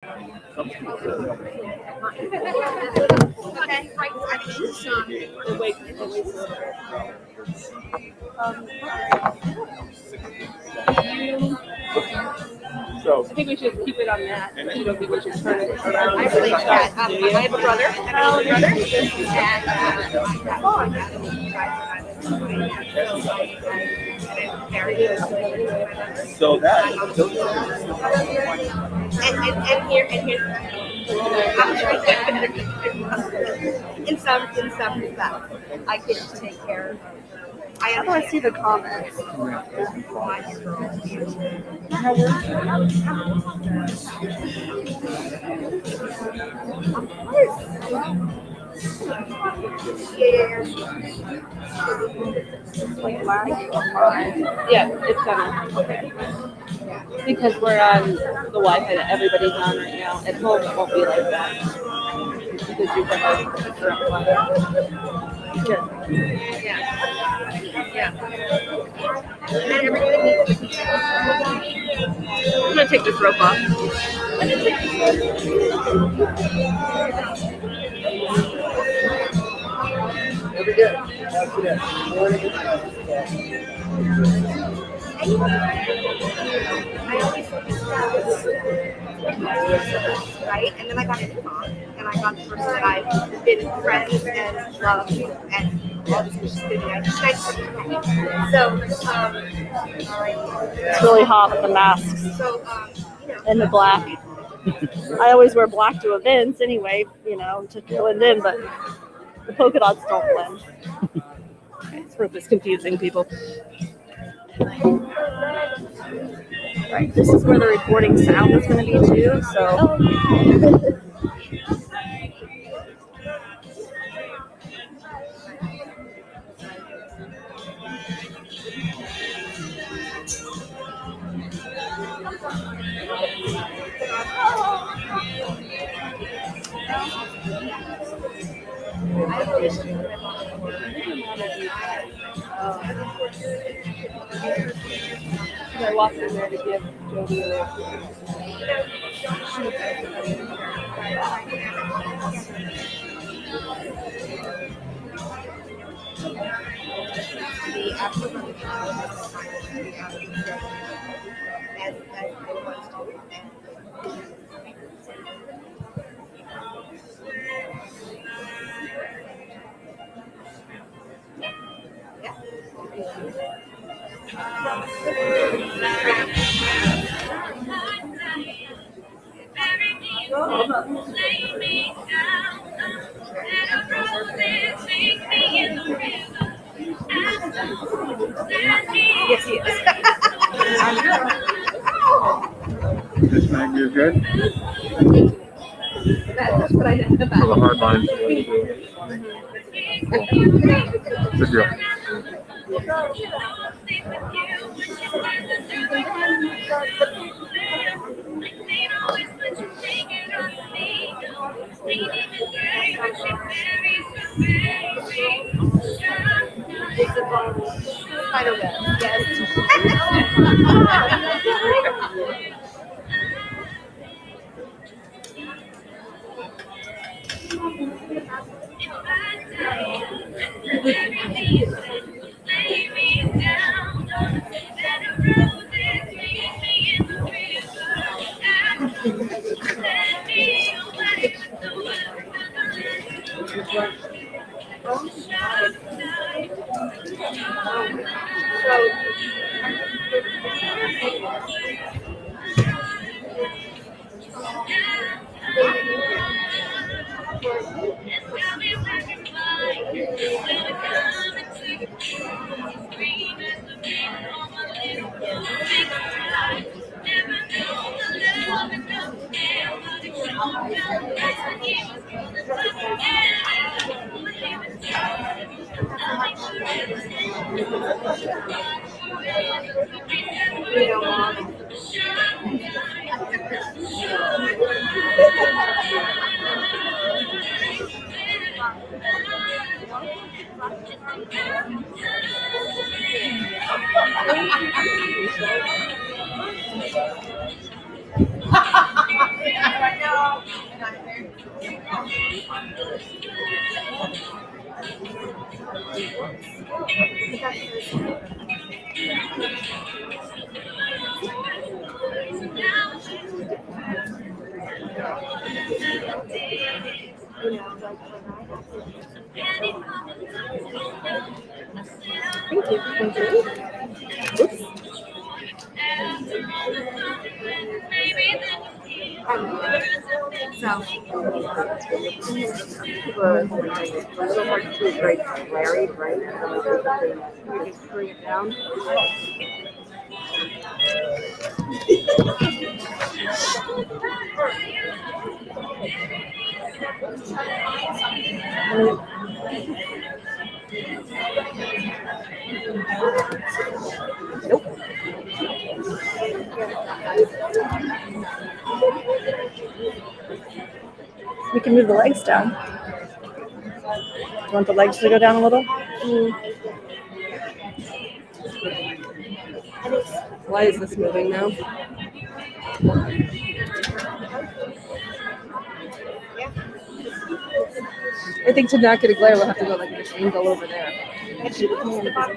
Okay, right. I think she's I think we should keep it on that. You don't think we should turn it around? I really can't. I have a brother. I have a brother. So that And here, I'm trying in some respects, I can take care of. How do I see the comments? Like lagging on mine. Yeah, it's gonna. Because we're on the Wi-Fi that everybody's on right now. At home, it won't be like that. Because you have a current Wi-Fi. Good. Yeah. And then everything. I'm gonna take this rope off. very good. That's it. I always right? And then I got into mom, and I got the person that I've been friends and loved and all this was just So, It's really hot with the masks so and the black. I always wear black to events anyway, to blend in, but the polka dots don't blend. This rope is confusing people. Right, this is where the recording sound is going to be too, so. I walked in there to give Jody a yes, he is. This might be good. That's what I know For the about. hard line. Good deal. Spiderweb, yes. Thank you. Thank you. Oops. So people are like a little more too very varied, right? You just bring it down. We can move the legs down. You want the legs to go down a little? Why is this moving now? I think to not get a glare, we'll have to go like this angle over there.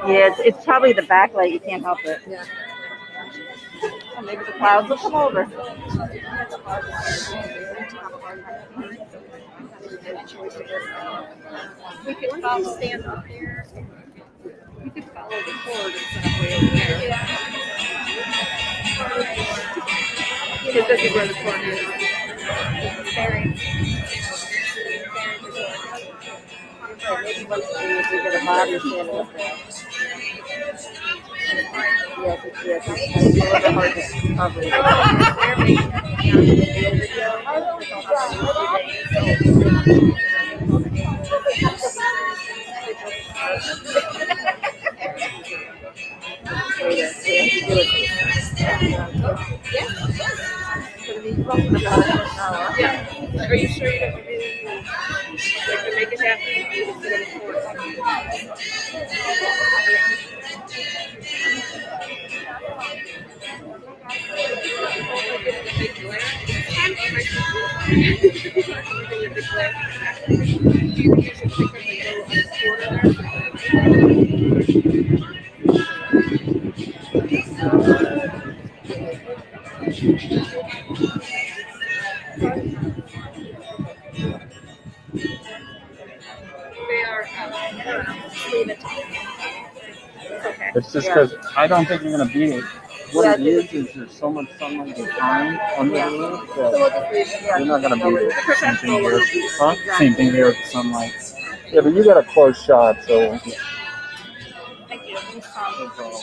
Yeah, it's probably the back leg. You can't help it. Yeah. Oh, maybe the clouds will come over. We could follow stand up here. We could follow the cord instead of way over there. Because this is where the cord is. Maybe once we get a body standing up there. Yes, it's a little bit hard to cover. Yeah. Are you sure you don't really like to make it happen? You just sit on the floor. It's just because I don't think you're gonna beat it. What it is there's so much sunlight behind under the roof that you're not gonna beat it. Same thing here. Huh? Same thing here with the sunlight. Yeah, but you got a close shot, so. Thank you. No problem.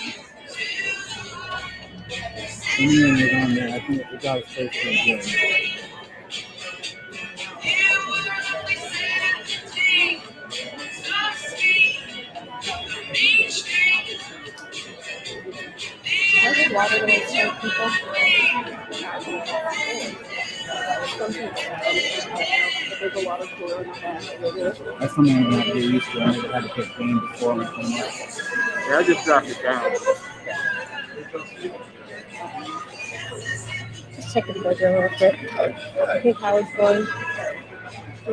You're down there. I think we got a space for you. There's water to make sure people. There's a lot of cooler in the back. That's something I'm gonna get used to. I never had to put game before we came up. Yeah, I just dropped it down. Just check the mojo real quick. I think Howard's going.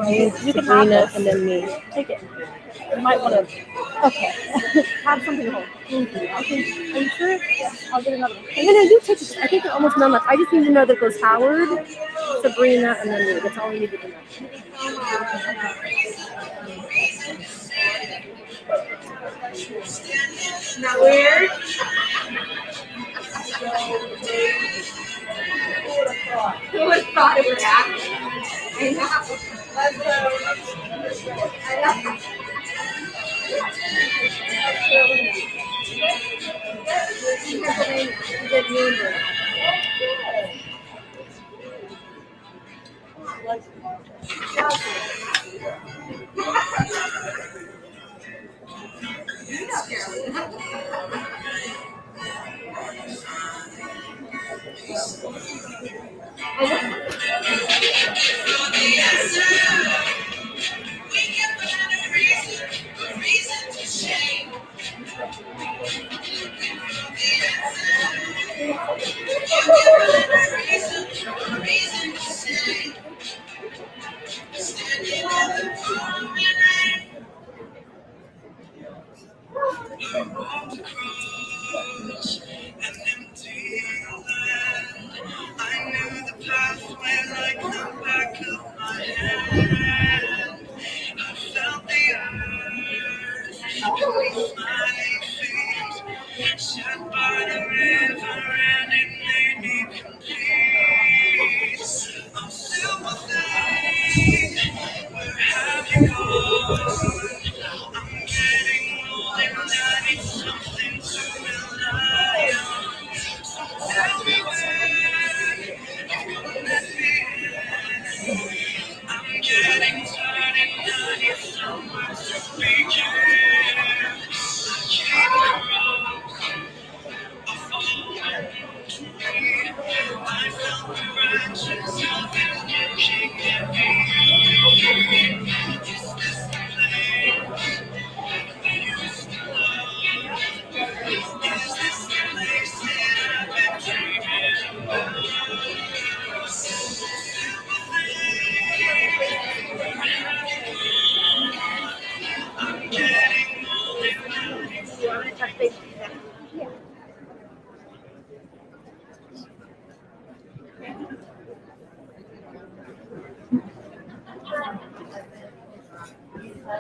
You can have Sabrina, it and then me. Take it. You might want to. Okay. Have something to hold. Thank you. Okay. Are you sure? Yeah. I'll get another one. And then I do take it. I think they're almost none left. I just need to know that it goes Howard, Sabrina, and then me. That's all we need to know. Not weird. Who would have thought it would happen? I know. I know.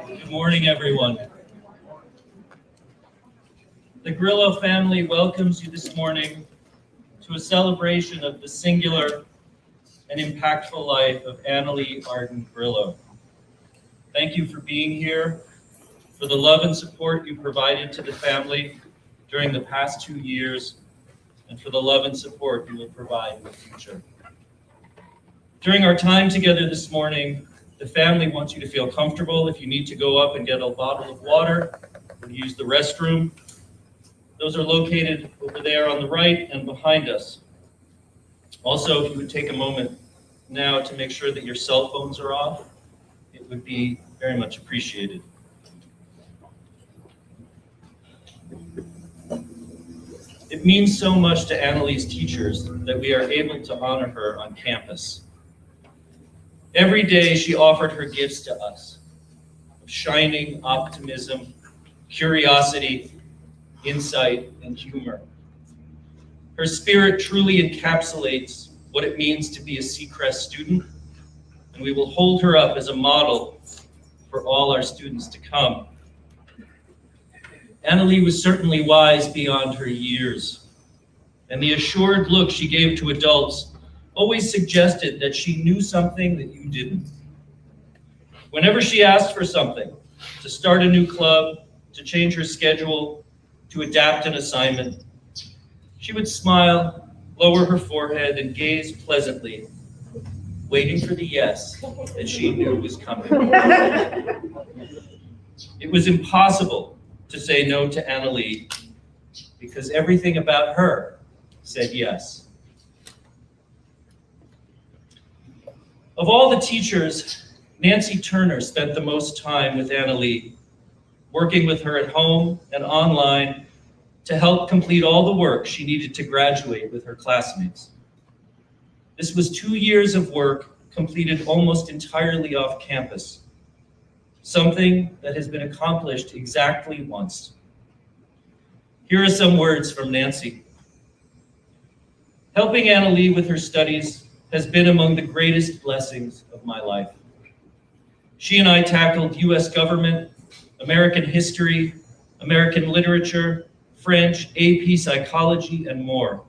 Good morning, everyone. The Grillo family welcomes you this morning to a celebration of the singular and impactful life of Annalee Arden Grillo. Thank you for being here, for the love and support you provided to the family during the past 2 years, and for the love and support you will provide in the future. During our time together this morning, the family wants you to feel comfortable. If you need to go up and get a bottle of water or use the restroom, those are located over there on the right and behind us. Also, if you would take a moment now to make sure that your cell phones are off, it would be very much appreciated. It means so much to Annalee's teachers that we are able to honor her on campus. Every day she offered her gifts to us, of shining optimism, curiosity, insight, and humor. Her spirit truly encapsulates what it means to be a Seacrest student, and we will hold her up as a model for all our students to come. Annalee was certainly wise beyond her years, and the assured look she gave to adults always suggested that she knew something that you didn't. Whenever she asked for something, to start a new club, to change her schedule, to adapt an assignment, she would smile, lower her forehead, and gaze pleasantly, waiting for the yes that she knew was coming. It was impossible to say no to Annalee because everything about her said yes. Of all the teachers, Nancy Turner spent the most time with Annalee, working with her at home and online to help complete all the work she needed to graduate with her classmates. This was 2 years of work completed almost entirely off campus, something that has been accomplished exactly once. Here are some words from Nancy. Helping Annalee with her studies has been among the greatest blessings of my life. She and I tackled US government, American history, American literature, French, AP psychology, and more.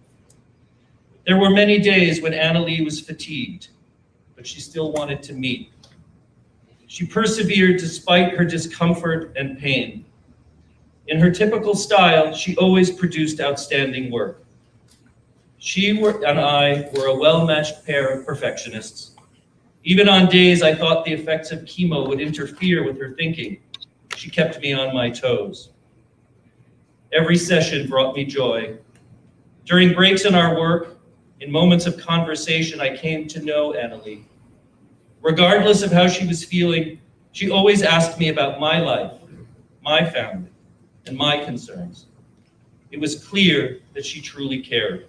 There were many days when Annalee was fatigued, but she still wanted to meet. She persevered despite her discomfort and pain. In her typical style, she always produced outstanding work. She and I were a well-matched pair of perfectionists. Even on days I thought the effects of chemo would interfere with her thinking, she kept me on my toes. Every session brought me joy. During breaks in our work, in moments of conversation, I came to know Annalee. Regardless of how she was feeling, she always asked me about my life, my family, and my concerns. It was clear that she truly cared.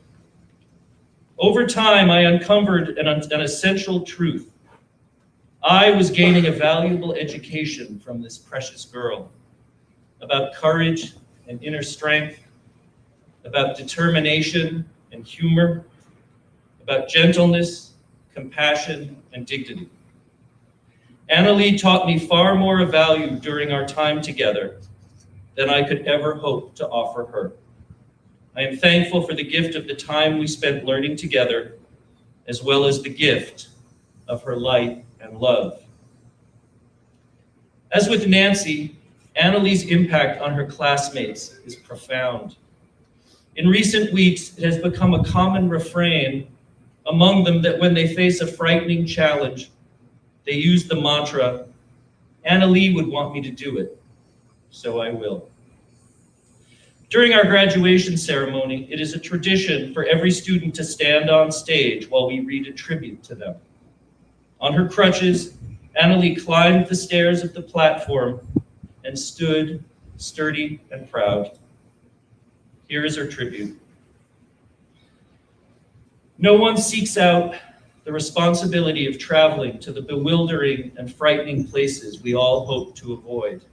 Over time, I uncovered an essential truth. I was gaining a valuable education from this precious girl about courage and inner strength, about determination and humor, about gentleness, compassion, and dignity. Annalee taught me far more of value during our time together than I could ever hope to offer her. I am thankful for the gift of the time we spent learning together, as well as the gift of her light and love. As with Nancy, Annalee's impact on her classmates is profound. In recent weeks, it has become a common refrain among them that when they face a frightening challenge, they use the mantra, "Annalee would want me to do it, so I will." During our graduation ceremony, it is a tradition for every student to stand on stage while we read a tribute to them. On her crutches, Annalee climbed the stairs of the platform and stood sturdy and proud. Here is her tribute. No one seeks out the responsibility of traveling to the bewildering and frightening places we all hope to avoid.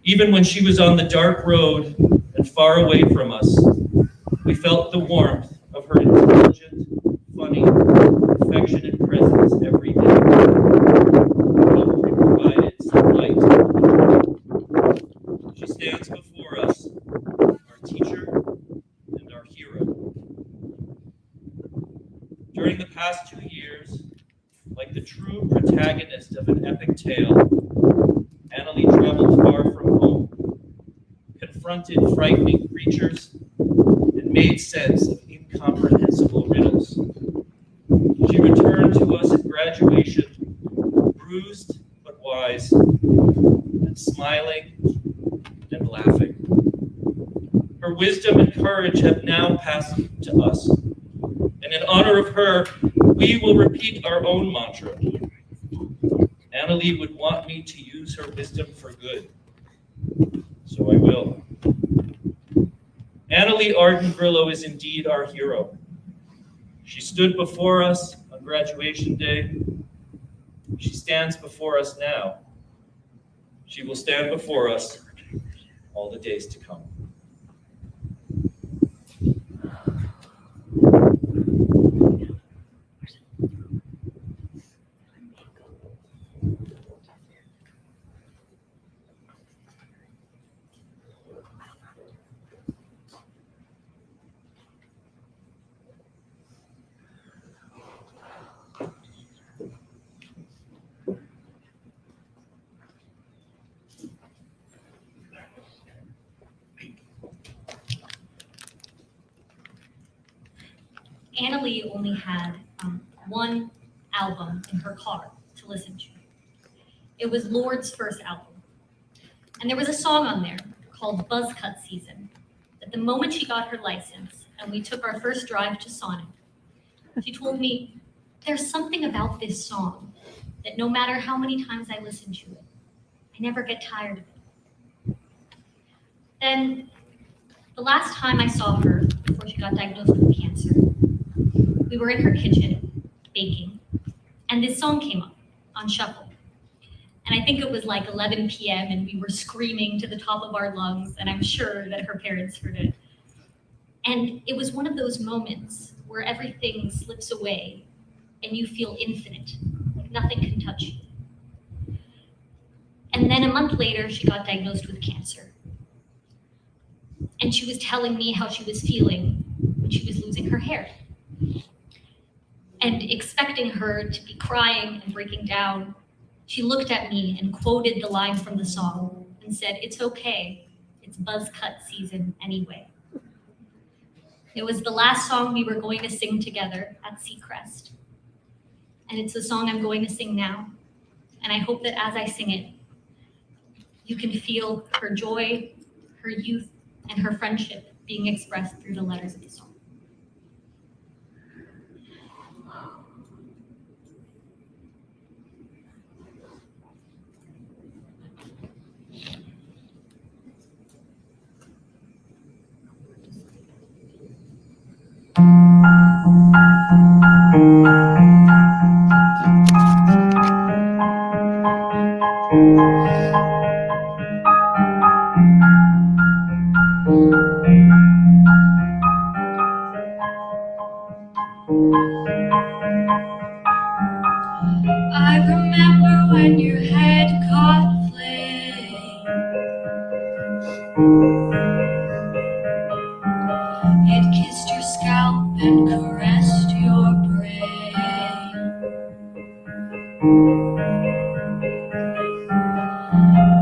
Even when she was on the dark road and far away from us, we felt the warmth of her intelligent, funny, affectionate presence every day. Hope provided some light. She stands before us, our teacher and our hero. During the past 2 years, like the true protagonist of an epic tale, Annalee traveled far from home, confronted frightening creatures, and made sense of incomprehensible riddles. She returned to us at graduation, bruised but wise, and smiling and laughing. Her wisdom and courage have now passed to us. And in honor of her, we will repeat our own mantra. Annalee would want me to use her wisdom for good, so I will. Annalee Arden Grillo is indeed our hero. She stood before us on graduation day. She stands before us now. She will stand before us all the days to come. Annalee only had one album in her car to listen to. It was Lord's first album. And there was a song on there called Buzzcut Season that the moment she got her license and we took our first drive to Sonic, she told me, "There's something about this song that no matter how many times I listen to it, I never get tired of it." Then the last time I saw her before she got diagnosed with cancer, we were in her kitchen baking, and this song came up on shuffle. And I think it was like 11 p.m. and we were screaming to the top of our lungs, and I'm sure that her parents heard it. And it was one of those moments where everything slips away and you feel infinite, like nothing can touch you. And then a month later, she got diagnosed with cancer. And she was telling me how she was feeling when she was losing her hair. And expecting her to be crying and breaking down, she looked at me and quoted the line from the song and said, "It's okay, it's Buzzcut season anyway." It was the last song we were going to sing together at Seacrest. And it's the song I'm going to sing now. And I hope that as I sing it, you can feel her joy, her youth, and her friendship being expressed through the letters of the song. I remember when your head caught flame. It kissed your scalp and caressed your brain.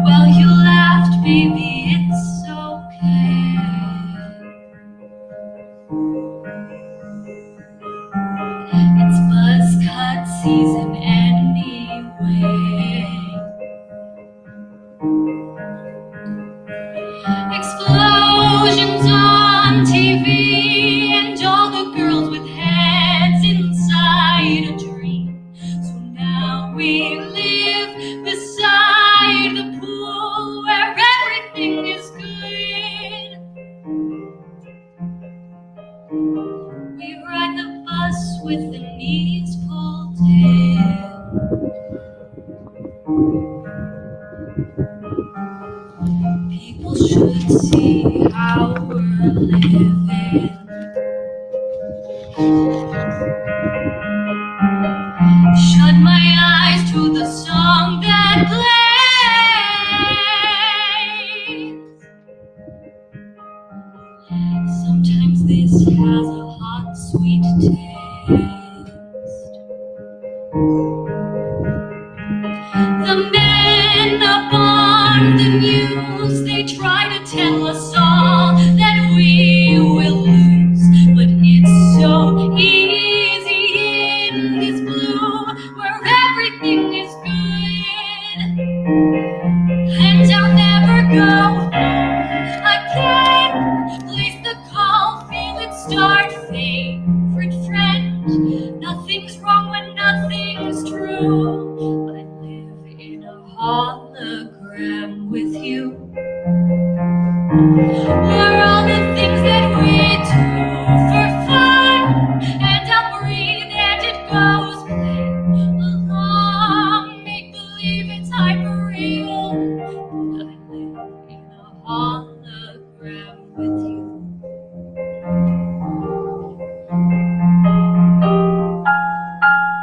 Well, you laughed, baby, it's okay. It's buzz cut season anyway. Explosions on TV and all the girls with heads inside a dream. So now we live beside the pool where everything is good. We ride the bus with the knees pulled in. People should see how we're living. Shut my eyes to the song that plays. Sometimes this has a hot, sweet taste. The men up on the news, they try to tell us all that we will lose. But it's so easy in this blue where everything is good. And I'll never go home again. Place the call, feel it start, favorite friend. Nothing's wrong when nothing's true. I live in a hologram with you. We're all the things that we do for fun. And I'll breathe and it goes play along. Make believe it's hyper real. I live in a hologram with you.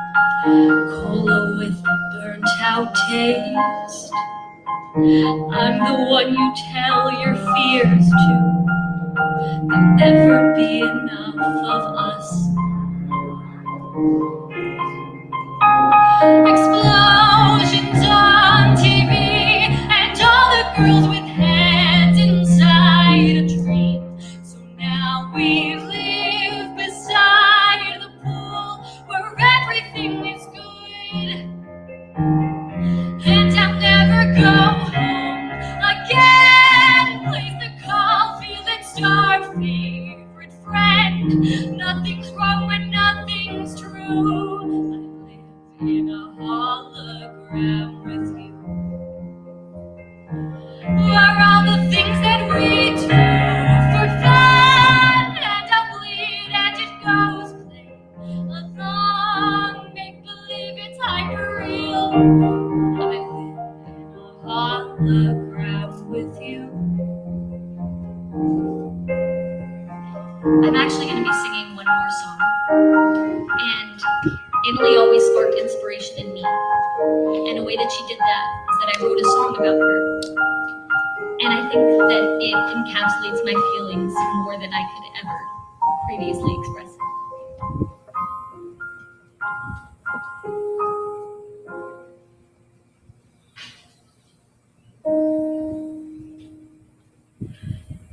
Cola with a burnt out taste. I'm the one you tell your fears to. There'll never be enough of us. Explosions on TV and all the girls with heads inside a dream. So now we live beside the pool where everything is good. And I'll never go home again. Place the call, feel it start, favorite friend. Nothing's wrong when nothing's true. I live in a hologram with you. We're all the things that we do for fun. And I'll bleed and it goes play along. Make believe it's hyper real. I live in a hologram with you. I'm actually going to be singing one more song. And Emily always sparked inspiration in me. And a way that she did that is that I wrote a song about her. And I think that it encapsulates my feelings more than I could ever previously express it.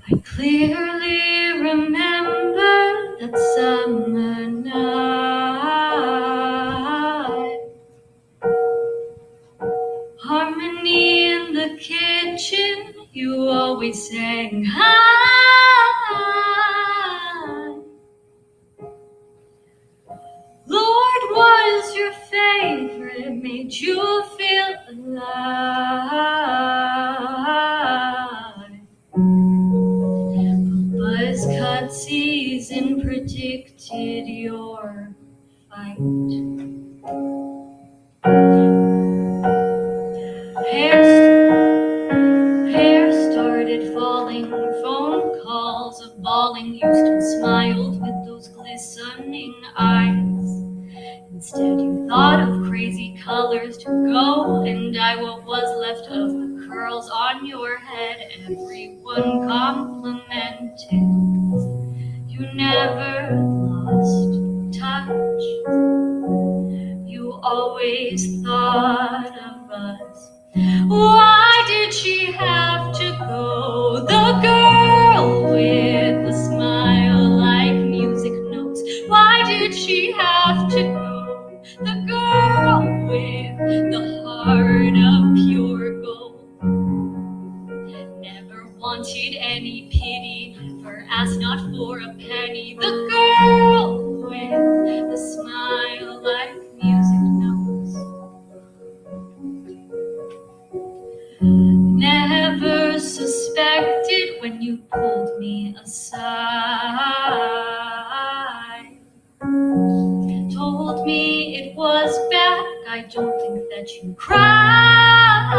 I clearly remember that summer night. Harmony in the kitchen, you always sang high. Lord, was your favorite, made you feel alive. Buzz cut season predicted your fight. Hair started falling, phone calls of bawling. Houston smiled with those glistening eyes. Instead you thought lot of crazy colors to go, and what was left of the curls on your head. Everyone complimented. You never lost touch. You always thought of us. Why did she have to go? The girl with the smile like music notes. Why did she have to go? The girl with the heart of pure gold. Never wanted any pity, for asked not for a penny. The girl with the smile like music notes. Never suspected when you pulled me aside. Told me it was bad, I don't think that you cried.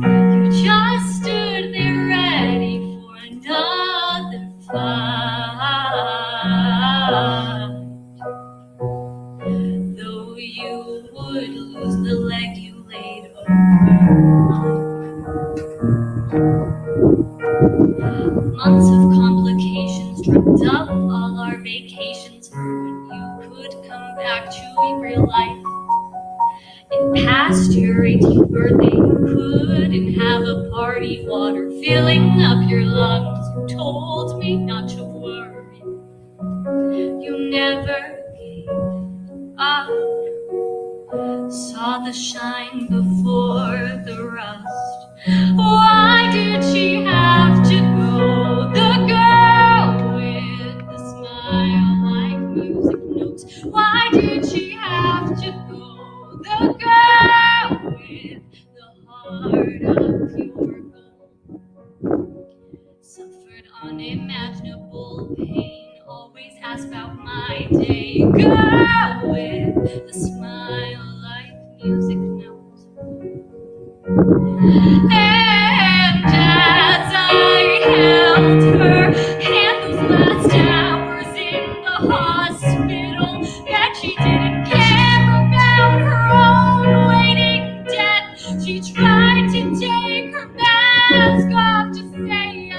You just stood there ready for another fight. Though you would lose the leg you laid over mine. Months of complications dreamt up all our vacations for when you could come back to real life. It passed your 18th birthday, you couldn't have a party, water filling up your lungs. You told me not to worry. You never gave up. Saw the shine before the rust. Why did she have to go? The girl with the smile like music notes. Why did she have to go? The girl with the heart of pure gold. Suffered unimaginable pain, always asked about my day. Girl with the smile like music notes. And as I held her hand those last hours in the hospital, that she didn't care about her own waiting death. She tried to take her mask off to say I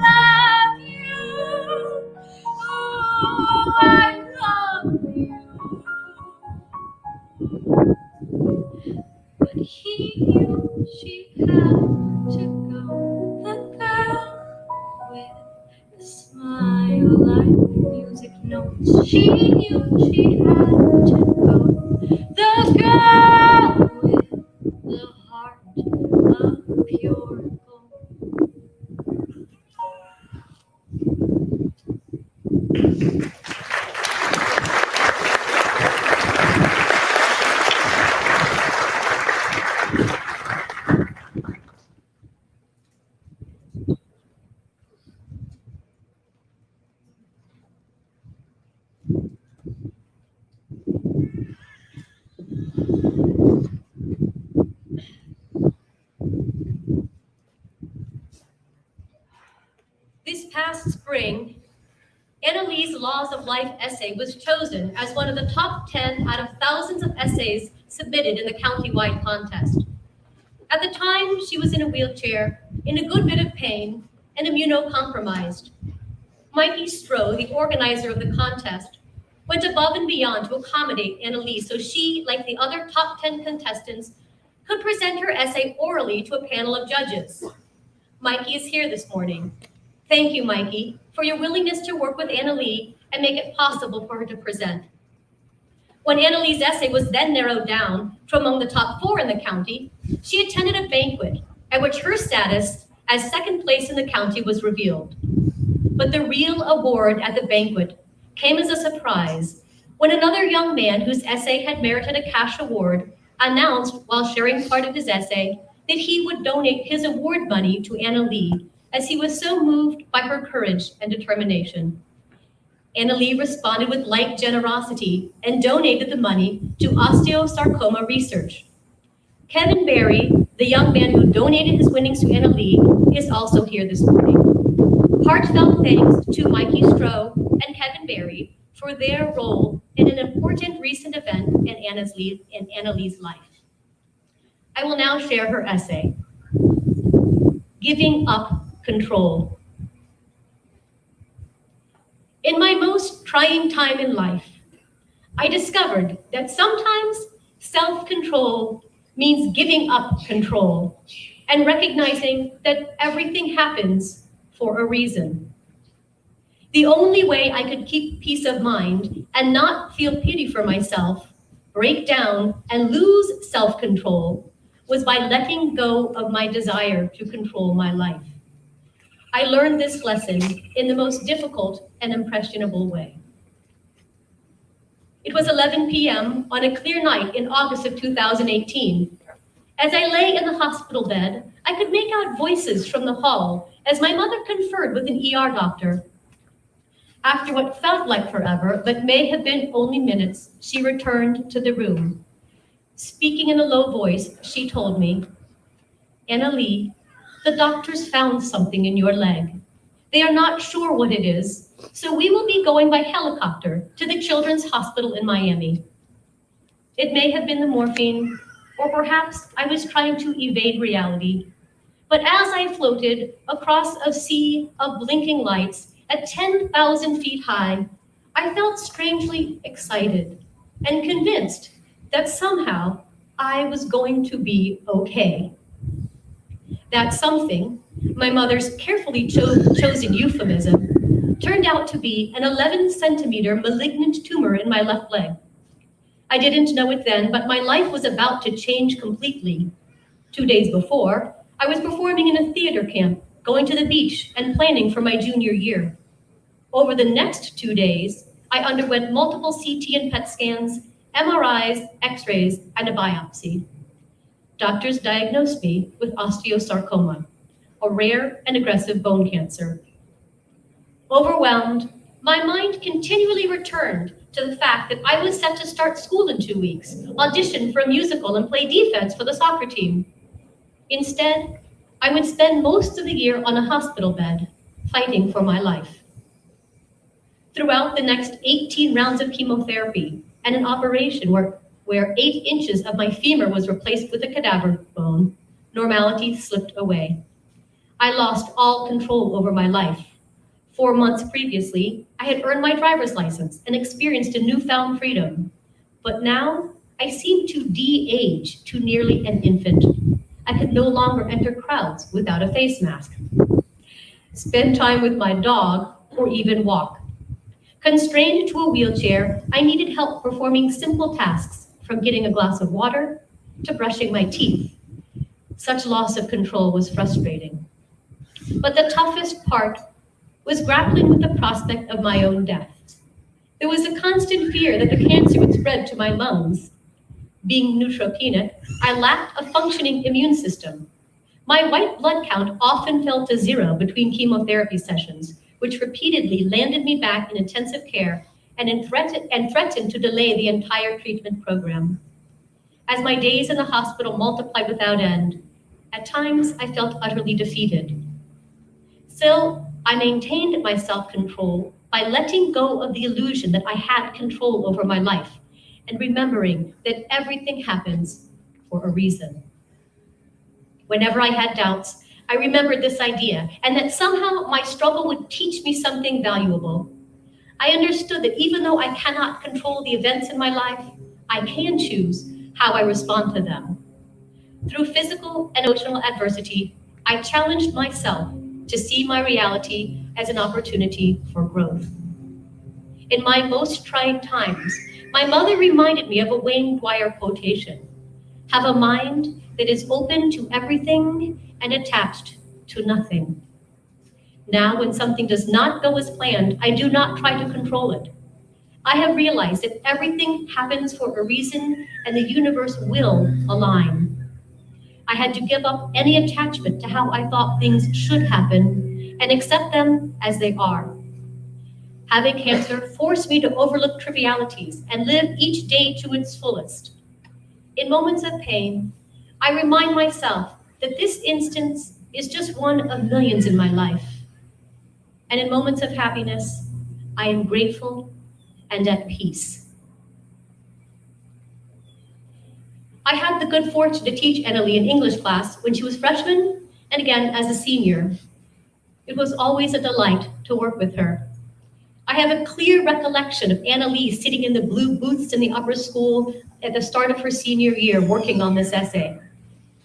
love you. Oh, I love you. But he knew she had to go. The girl with the smile like music notes. She knew she had to go. The girl with the heart of pure gold. This past spring, Annalee's Laws of Life essay was chosen as one of the top 10 out of thousands of essays submitted in the county-wide contest. At the time, she was in a wheelchair, in a good bit of pain, and immunocompromised. Mikey Stroh, the organizer of the contest, went above and beyond to accommodate Annalee so she, like the other top 10 contestants, could present her essay orally to a panel of judges. Mikey is here this morning. Thank you, Mikey, for your willingness to work with Annalee and make it possible for her to present. When Annalee's essay was then narrowed down to among the top 4 in the county, she attended a banquet at which her status as second place in the county was revealed. But the real award at the banquet came as a surprise when another young man whose essay had merited a cash award announced while sharing part of his essay that he would donate his award money to Annalee, as he was so moved by her courage and determination. Annalee responded with like generosity and donated the money to osteosarcoma research. Kevin Berry, the young man who donated his winnings to Annalee, is also here this morning. Heartfelt thanks to Mikey Stroh and Kevin Berry for their role in an important recent event in Annalee's life. I will now share her essay, Giving Up Control. In my most trying time in life, I discovered that sometimes self-control means giving up control and recognizing that everything happens for a reason. The only way I could keep peace of mind and not feel pity for myself, break down, and lose self-control was by letting go of my desire to control my life. I learned this lesson in the most difficult and impressionable way. It was 11 p.m. on a clear night in August of 2018. As I lay in the hospital bed, I could make out voices from the hall as my mother conferred with an ER doctor. After what felt like forever, but may have been only minutes, she returned to the room. Speaking in a low voice, she told me, "Annalee, the doctors found something in your leg. They are not sure what it is, so we will be going by helicopter to the Children's Hospital in Miami." It may have been the morphine, or perhaps I was trying to evade reality. But as I floated across a sea of blinking lights at 10,000 feet high, I felt strangely excited and convinced that somehow I was going to be okay. That something, my mother's carefully chosen euphemism, turned out to be an 11-centimeter malignant tumor in my left leg. I didn't know it then, but my life was about to change completely. 2 days before, I was performing in a theater camp, going to the beach, and planning for my junior year. Over the next 2 days, I underwent multiple CT and PET scans, MRIs, X-rays, and a biopsy. Doctors diagnosed me with osteosarcoma, a rare and aggressive bone cancer. Overwhelmed, my mind continually returned to the fact that I was set to start school in 2 weeks, audition for a musical, and play defense for the soccer team. Instead, I would spend most of the year on a hospital bed, fighting for my life. Throughout the next 18 rounds of chemotherapy and an operation where 8 inches of my femur was replaced with a cadaver bone, normality slipped away. I lost all control over my life. 4 months previously, I had earned my driver's license and experienced a newfound freedom. But now, I seemed to de-age to nearly an infant. I could no longer enter crowds without a face mask, spend time with my dog, or even walk. Constrained to a wheelchair, I needed help performing simple tasks, from getting a glass of water to brushing my teeth. Such loss of control was frustrating. But the toughest part was grappling with the prospect of my own death. There was a constant fear that the cancer would spread to my lungs. Being neutropenic, I lacked a functioning immune system. My white blood count often fell to 0 between chemotherapy sessions, which repeatedly landed me back in intensive care and threatened to delay the entire treatment program. As my days in the hospital multiplied without end, at times I felt utterly defeated. Still, I maintained my self-control by letting go of the illusion that I had control over my life and remembering that everything happens for a reason. Whenever I had doubts, I remembered this idea and that somehow my struggle would teach me something valuable. I understood that even though I cannot control the events in my life, I can choose how I respond to them. Through physical and emotional adversity, I challenged myself to see my reality as an opportunity for growth. In my most trying times, my mother reminded me of a Wayne Dwyer quotation: "Have a mind that is open to everything and attached to nothing." Now, when something does not go as planned, I do not try to control it. I have realized that everything happens for a reason and the universe will align. I had to give up any attachment to how I thought things should happen and accept them as they are. Having cancer forced me to overlook trivialities and live each day to its fullest. In moments of pain, I remind myself that this instance is just one of millions in my life. And in moments of happiness, I am grateful and at peace. I had the good fortune to teach Annalie in English class when she was freshman and again as a senior. It was always a delight to work with her. I have a clear recollection of Annalie sitting in the blue booths in the upper school at the start of her senior year working on this essay.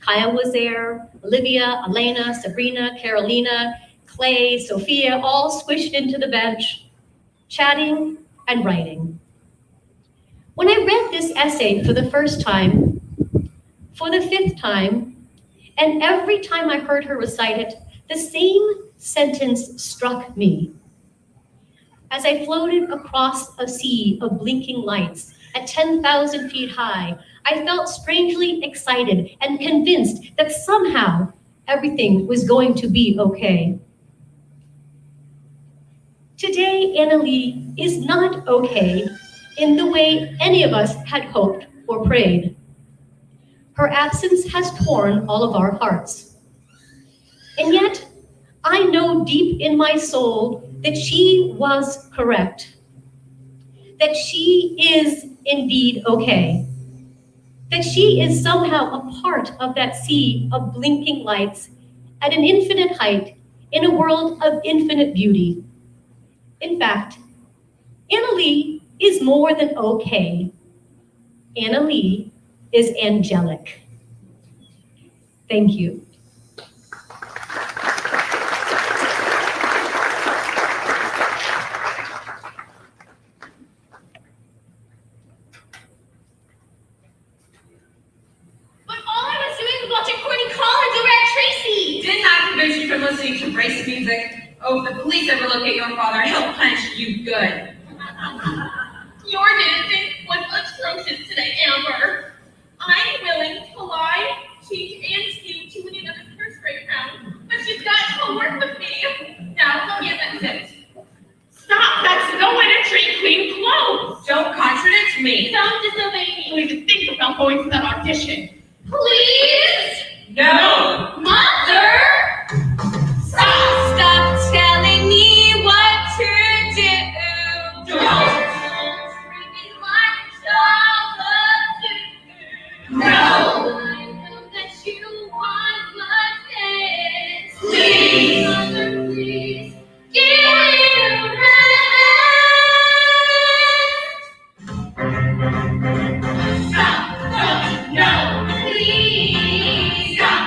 Kaya was there, Olivia, Elena, Sabrina, Carolina, Clay, Sophia, all squished into the bench, chatting and writing. When I read this essay for the first time, for the fifth time, and every time I heard her recite it, the same sentence struck me. As I floated across a sea of blinking lights at 10,000 feet high, I felt strangely excited and convinced that somehow everything was going to be okay. Today, Annalie is not okay in the way any of us had hoped or prayed. Her absence has torn all of our hearts. And yet, I know deep in my soul that she was correct, that she is indeed okay, that she is somehow a part of that sea of blinking lights at an infinite height in a world of infinite beauty. In fact, Annalie is more than okay. Annalie is angelic. Thank you. But all I was doing was watching Courtney Collins over at Tracy. Didn't that convince you from listening to race music? Oh, if the police ever locate your father, he'll punish you good. Your dancing was atrocious today, Amber. I'm willing to lie, cheat, and steal to win another first grade crown, but you've got to work with me. Now, let me have that sit. Stop! That's no way to treat clean clothes! Don't contradict me. Don't disobey me. You need to think about going to that audition. Please? No. Mother! Stop telling me what to do. Don't. Treat me like a child. No. I know that you want my best. Please. Mother, please. Give me a rest. Stop. Don't. No. Please. Stop.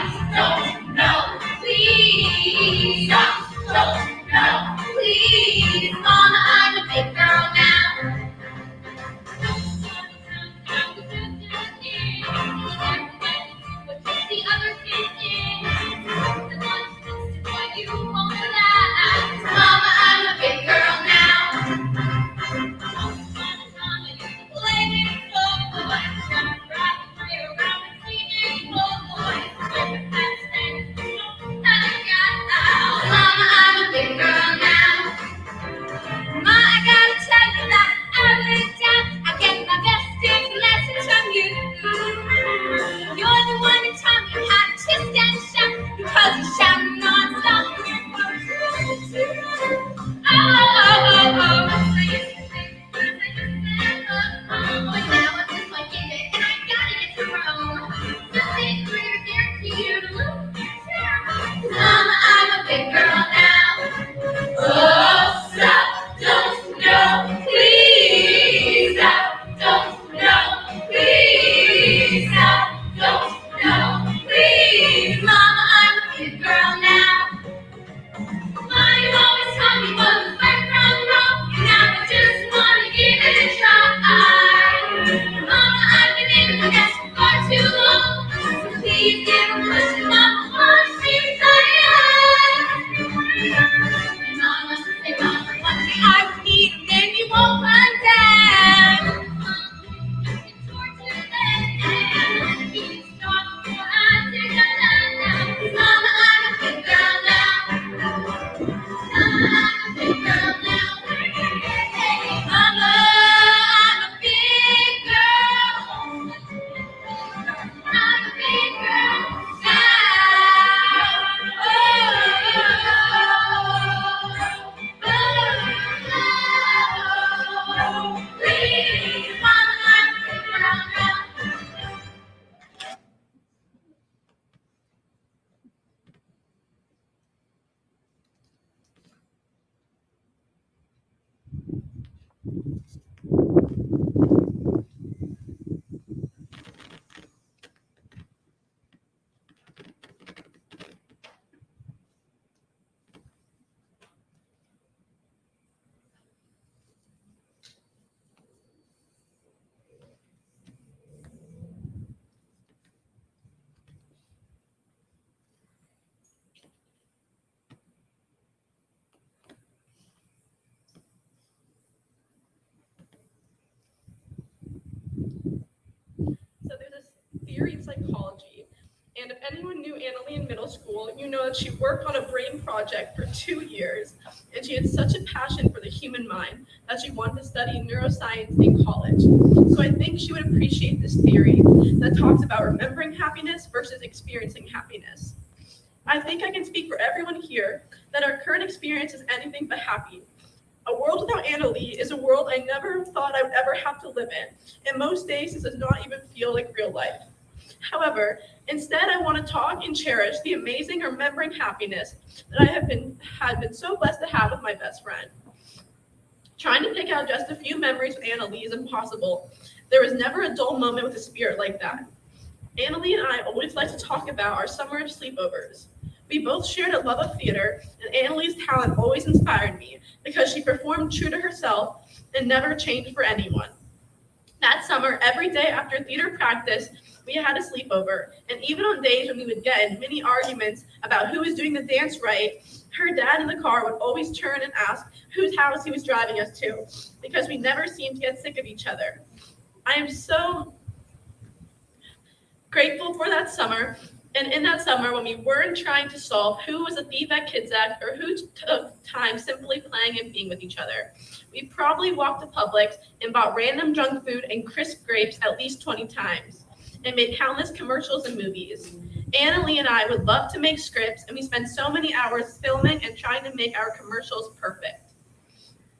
degree in psychology. And if anyone knew Annalie in middle school, you know that she worked on a brain project for 2 years, and she had such a passion for the human mind that she wanted to study neuroscience in college. So I think she would appreciate this theory that talks about remembering happiness versus experiencing happiness. I think I can speak for everyone here that our current experience is anything but happy. A world without Annalie is a world I never thought I would ever have to live in, and most days this does not even feel like real life. However, instead I want to talk and cherish the amazing remembering happiness that I had been so blessed to have with my best friend. Trying to pick out just a few memories with Annalie is impossible. There was never a dull moment with a spirit like that. Annalie and I always like to talk about our summer sleepovers. We both shared a love of theater, and Annalie's talent always inspired me because she performed true to herself and never changed for anyone. That summer, every day after theater practice, we had a sleepover, and even on days when we would get in many arguments about who was doing the dance right, her dad in the car would always turn and ask whose house he was driving us to, because we never seemed to get sick of each other. I am so grateful for that summer. And in that summer, when we weren't trying to solve who was a thief at Kids Act or who took time simply playing and being with each other, we probably walked to Publix and bought random junk food and crisp grapes at least 20 times and made countless commercials and movies. Annalie and I would love to make scripts, and we spent so many hours filming and trying to make our commercials perfect.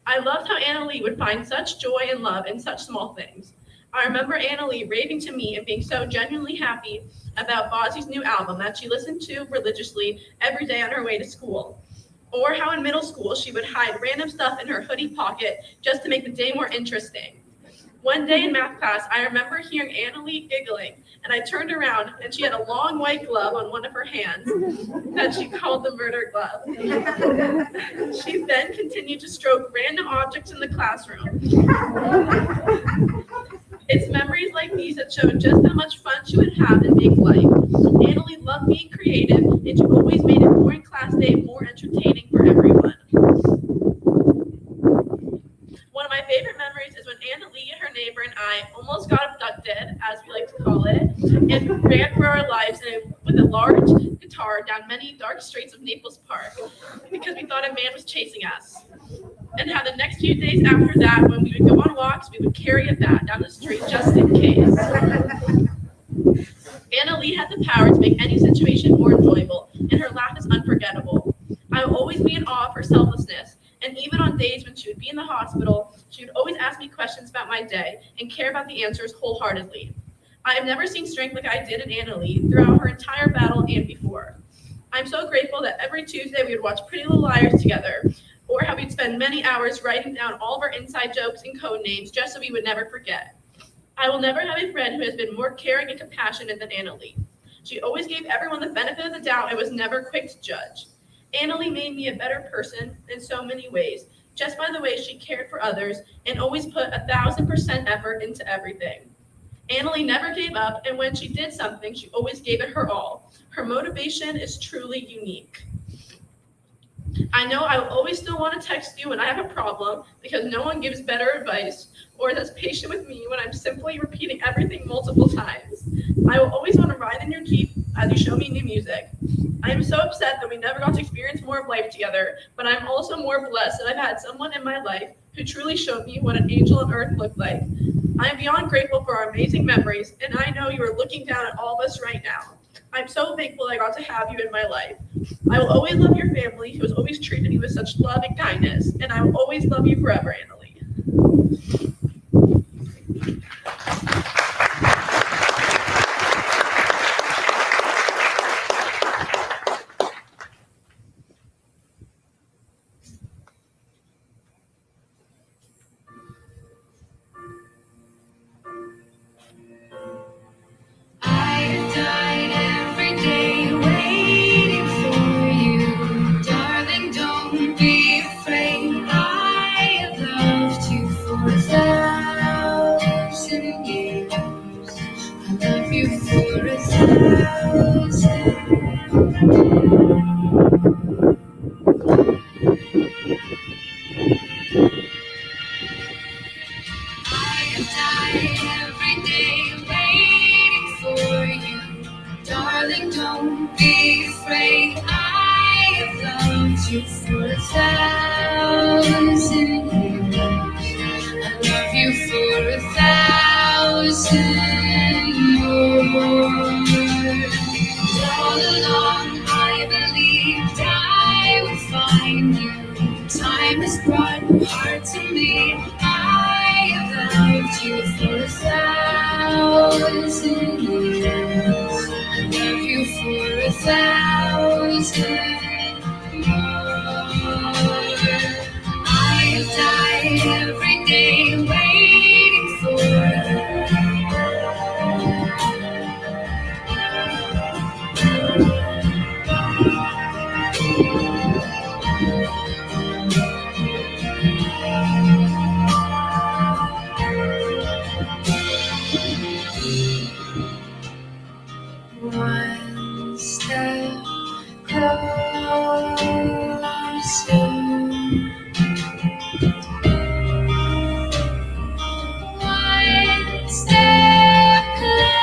I loved how Annalie would find such joy and love in such small things. I remember Annalie raving to me and being so genuinely happy about Bozzy's new album that she listened to religiously every day on her way to school. Or how in middle school she would hide random stuff in her hoodie pocket just to make the day more interesting. One day in math class, I remember hearing Annalie giggling, and I turned around and she had a long white glove on one of her hands that she called the murder glove. She then continued to stroke random objects in the classroom. It's memories like these that show just how much fun she would have and make life. Annalie loved being creative, and she always made a boring class day more entertaining for everyone. One of my favorite memories is when Annalie, her neighbor, and I almost got abducted, as we like to call it, and ran for our lives with a large guitar down many dark streets of Naples Park because we thought a man was chasing us. And how the next few days after that, when we would go on walks, we would carry a bat down the street just in case. Annalie had the power to make any situation more enjoyable, and her laugh is unforgettable. I will always be in awe of her selflessness, and even on days when she would be in the hospital, she would always ask me questions about my day and care about the answers wholeheartedly. I have never seen strength like I did in Annalie throughout her entire battle and before. I'm so grateful that every Tuesday we would watch Pretty Little Liars together, or how we'd spend many hours writing down all of our inside jokes and code names just so we would never forget. I will never have a friend who has been more caring and compassionate than Annalie. She always gave everyone the benefit of the doubt and was never quick to judge. Annalie made me a better person in so many ways, just by the way she cared for others and always put 1,000% effort into everything. Annalie never gave up, and when she did something, she always gave it her all. Her motivation is truly unique. I know I will always still want to text you when I have a problem because no one gives better advice or is as patient with me when I'm simply repeating everything multiple times. I will always want to ride in your Jeep as you show me new music. I am so upset that we never got to experience more of life together, but I'm also more blessed that I've had someone in my life who truly showed me what an angel on earth looked like. I am beyond grateful for our amazing memories, and I know you are looking down at all of us right now. I'm so thankful I got to have you in my life. I will always love your family, who has always treated me with such love and kindness, and I will always love you forever, Annalie. Every day waiting for you for 1,000 years. I love you for 1,000 more. All along I believed I would find you. Time has brought your heart to me. I have loved you for 1,000 years. I love you for 1,000 more. I have died every day waiting for one step closer. One step closer.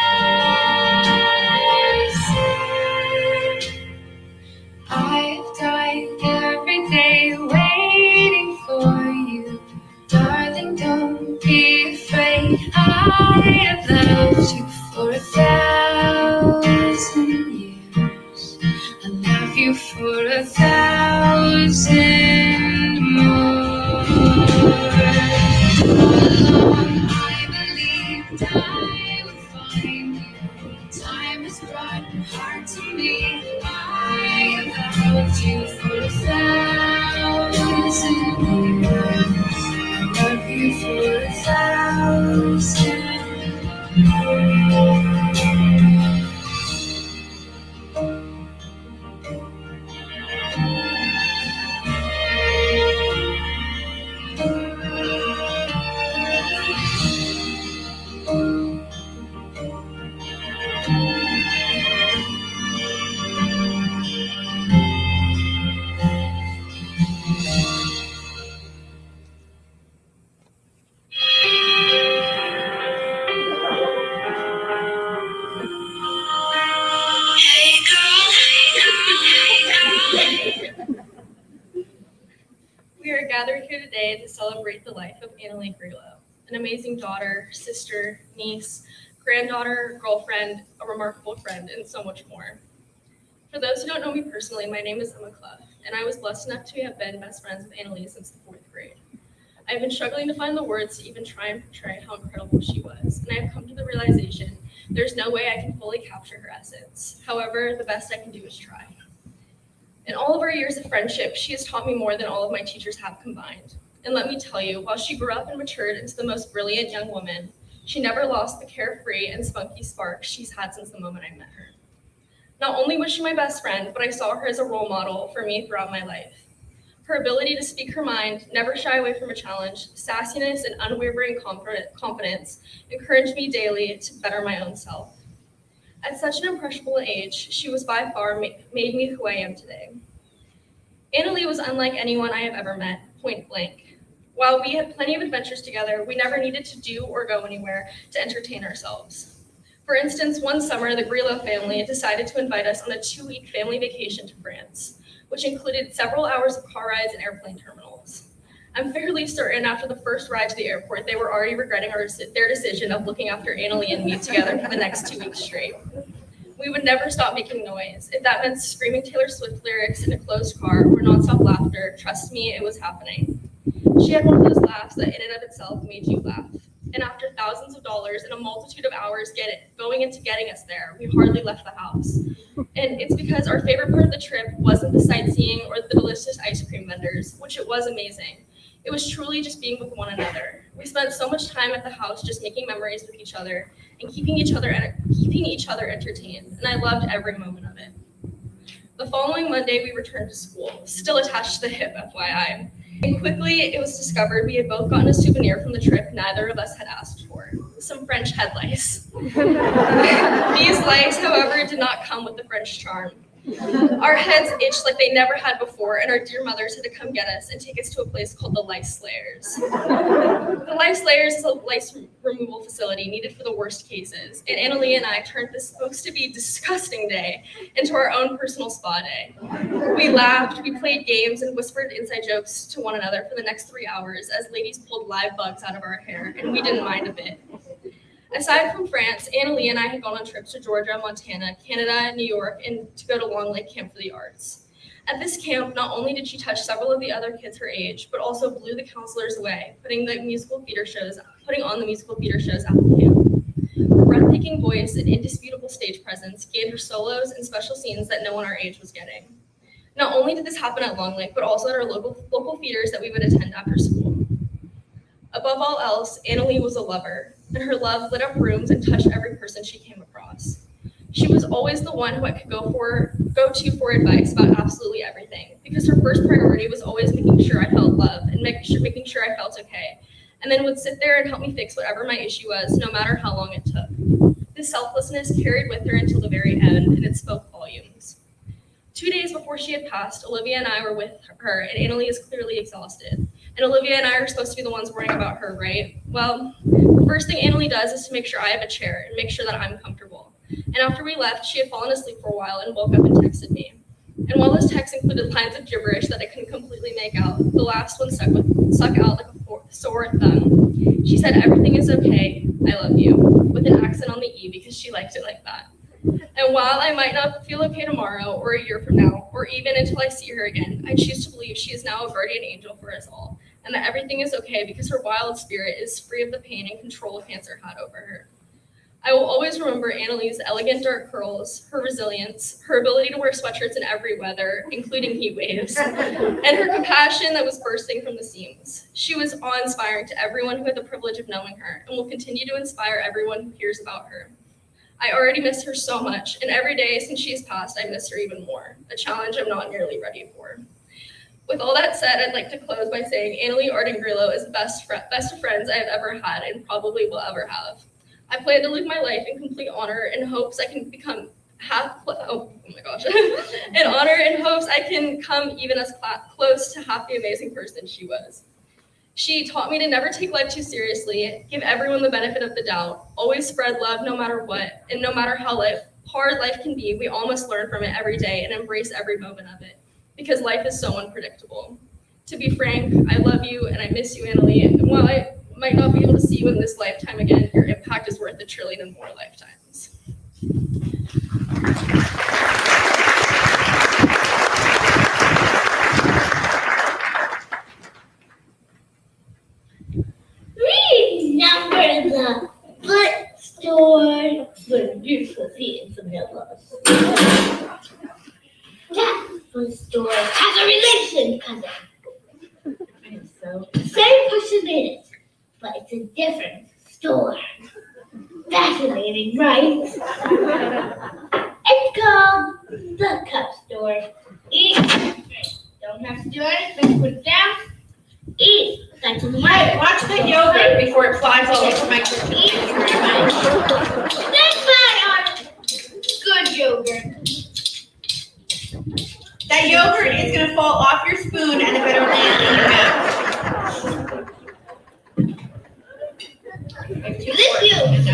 I've died every day waiting for you. Darling, don't be afraid. I have loved you for 1,000 years. I love you for 1,000 more. All along I believed I would find you. Time has brought your heart to me. I have loved you for 1,000 years. I love you for 1,000 more. We are gathered here today to celebrate the life of Annalee Grillo, an amazing daughter, sister, niece, granddaughter, girlfriend, a remarkable friend, and so much more. For those who don't know me personally, my name is Emma Clough, and I was blessed enough to have been best friends with Annalee since the 4th grade. I've been struggling to find the words to even try and portray how incredible she was, and I have come to the realization there's no way I can fully capture her essence. However, the best I can do is try. In all of our years of friendship, she has taught me more than all of my teachers have combined. And let me tell you, while she grew up and matured into the most brilliant young woman, she never lost the carefree and spunky spark she's had since the moment I met her. Not only was she my best friend, but I saw her as a role model for me throughout my life. Her ability to speak her mind, never shy away from a challenge, sassiness, and unwavering confidence encouraged me daily to better my own self. At such an impressionable age, she was by far made me who I am today. Annalee was unlike anyone I have ever met, point blank. While we had plenty of adventures together, we never needed to do or go anywhere to entertain ourselves. For instance, one summer, the Grillo family decided to invite us on a 2-week family vacation to France, which included several hours of car rides and airplane terminals. I'm fairly certain after the first ride to the airport, they were already regretting their decision of looking after Annalee and me together for the next 2 weeks straight. We would never stop making noise. If that meant screaming Taylor Swift lyrics in a closed car or nonstop laughter, trust me, it was happening. She had one of those laughs that in and of itself made you laugh. And after thousands of dollars and a multitude of hours going into getting us there, we hardly left the house. And it's because our favorite part of the trip wasn't the sightseeing or the delicious ice cream vendors, which it was amazing. It was truly just being with one another. We spent so much time at the house just making memories with each other and keeping each other entertained, and I loved every moment of it. The following Monday, we returned to school, still attached to the hip, FYI. And quickly, it was discovered we had both gotten a souvenir from the trip neither of us had asked for, some French head lice. These lice, however, did not come with the French charm. Our heads itched like they never had before, and our dear mothers had to come get us and take us to a place called the Lice Slayers. The Lice Slayers is a lice removal facility needed for the worst cases, and Annalie and I turned this supposed to be disgusting day into our own personal spa day. We laughed, we played games, and whispered inside jokes to one another for the next 3 hours as ladies pulled live bugs out of our hair, and we didn't mind a bit. Aside from France, Annalie and I had gone on trips to Georgia, Montana, Canada, New York, and to go to Long Lake Camp for the Arts. At this camp, not only did she touch several of the other kids her age, but also blew the counselors away, putting on the musical theater shows at the camp. Her breathtaking voice and indisputable stage presence gave her solos and special scenes that no one our age was getting. Not only did this happen at Long Lake, but also at our local theaters that we would attend after school. Above all else, Annalie was a lover, and her love lit up rooms and touched every person she came across. She was always the one who I could go to for advice about absolutely everything, because her first priority was always making sure I felt love and making sure I felt okay, and then would sit there and help me fix whatever my issue was, no matter how long it took. This selflessness carried with her until the very end, and it spoke volumes. 2 days before she had passed, Olivia and I were with her, and Annalie is clearly exhausted. And Olivia and I are supposed to be the ones worrying about her, right? Well, the first thing Annalie does is to make sure I have a chair and make sure that I'm comfortable. And after we left, she had fallen asleep for a while and woke up and texted me. And while this text included lines of gibberish that I couldn't completely make out, the last one stuck out like a sore thumb. She said, "Everything is okay, I love you," with an accent on the E because she liked it like that. And while I might not feel okay tomorrow or a year from now, or even until I see her again, I choose to believe she is now a guardian angel for us all, and that everything is okay because her wild spirit is free of the pain and control cancer had over her. I will always remember Annalie's elegant dark curls, her resilience, her ability to wear sweatshirts in every weather, including heat waves, and her compassion that was bursting from the seams. She was awe-inspiring to everyone who had the privilege of knowing her, and will continue to inspire everyone who hears about her. I already miss her so much, and every day since she has passed, I miss her even more, a challenge I'm not nearly ready for. With all that said, I'd like to close by saying Annalie Arden Grillo is the best of friends I have ever had and probably will ever have. I plan to live my life in complete honor in hopes I can become in honor and hopes I can come even as close to half the amazing person she was. She taught me to never take life too seriously, give everyone the benefit of the doubt, always spread love no matter what, and no matter how hard life can be, we all must learn from it every day and embrace every moment of it, because life is so unpredictable. To be frank, I love you and I miss you, Annalie, and while I might not be able to see you in this lifetime again, your impact is worth 1 trillion and more lifetimes. Number the bookstore for beautiful feet and vanilla. That bookstore has a relation cousin. And so the same person in it, but it's a different store. Fascinating, right? It's called the cup store. Eat. Don't have to do anything. Put it down. Eat. That's in the Hey, watch the yogurt before it flies all over my computer. That's fine, good yogurt. That yogurt is going to fall off your spoon and it better land in your mouth. This yogurt.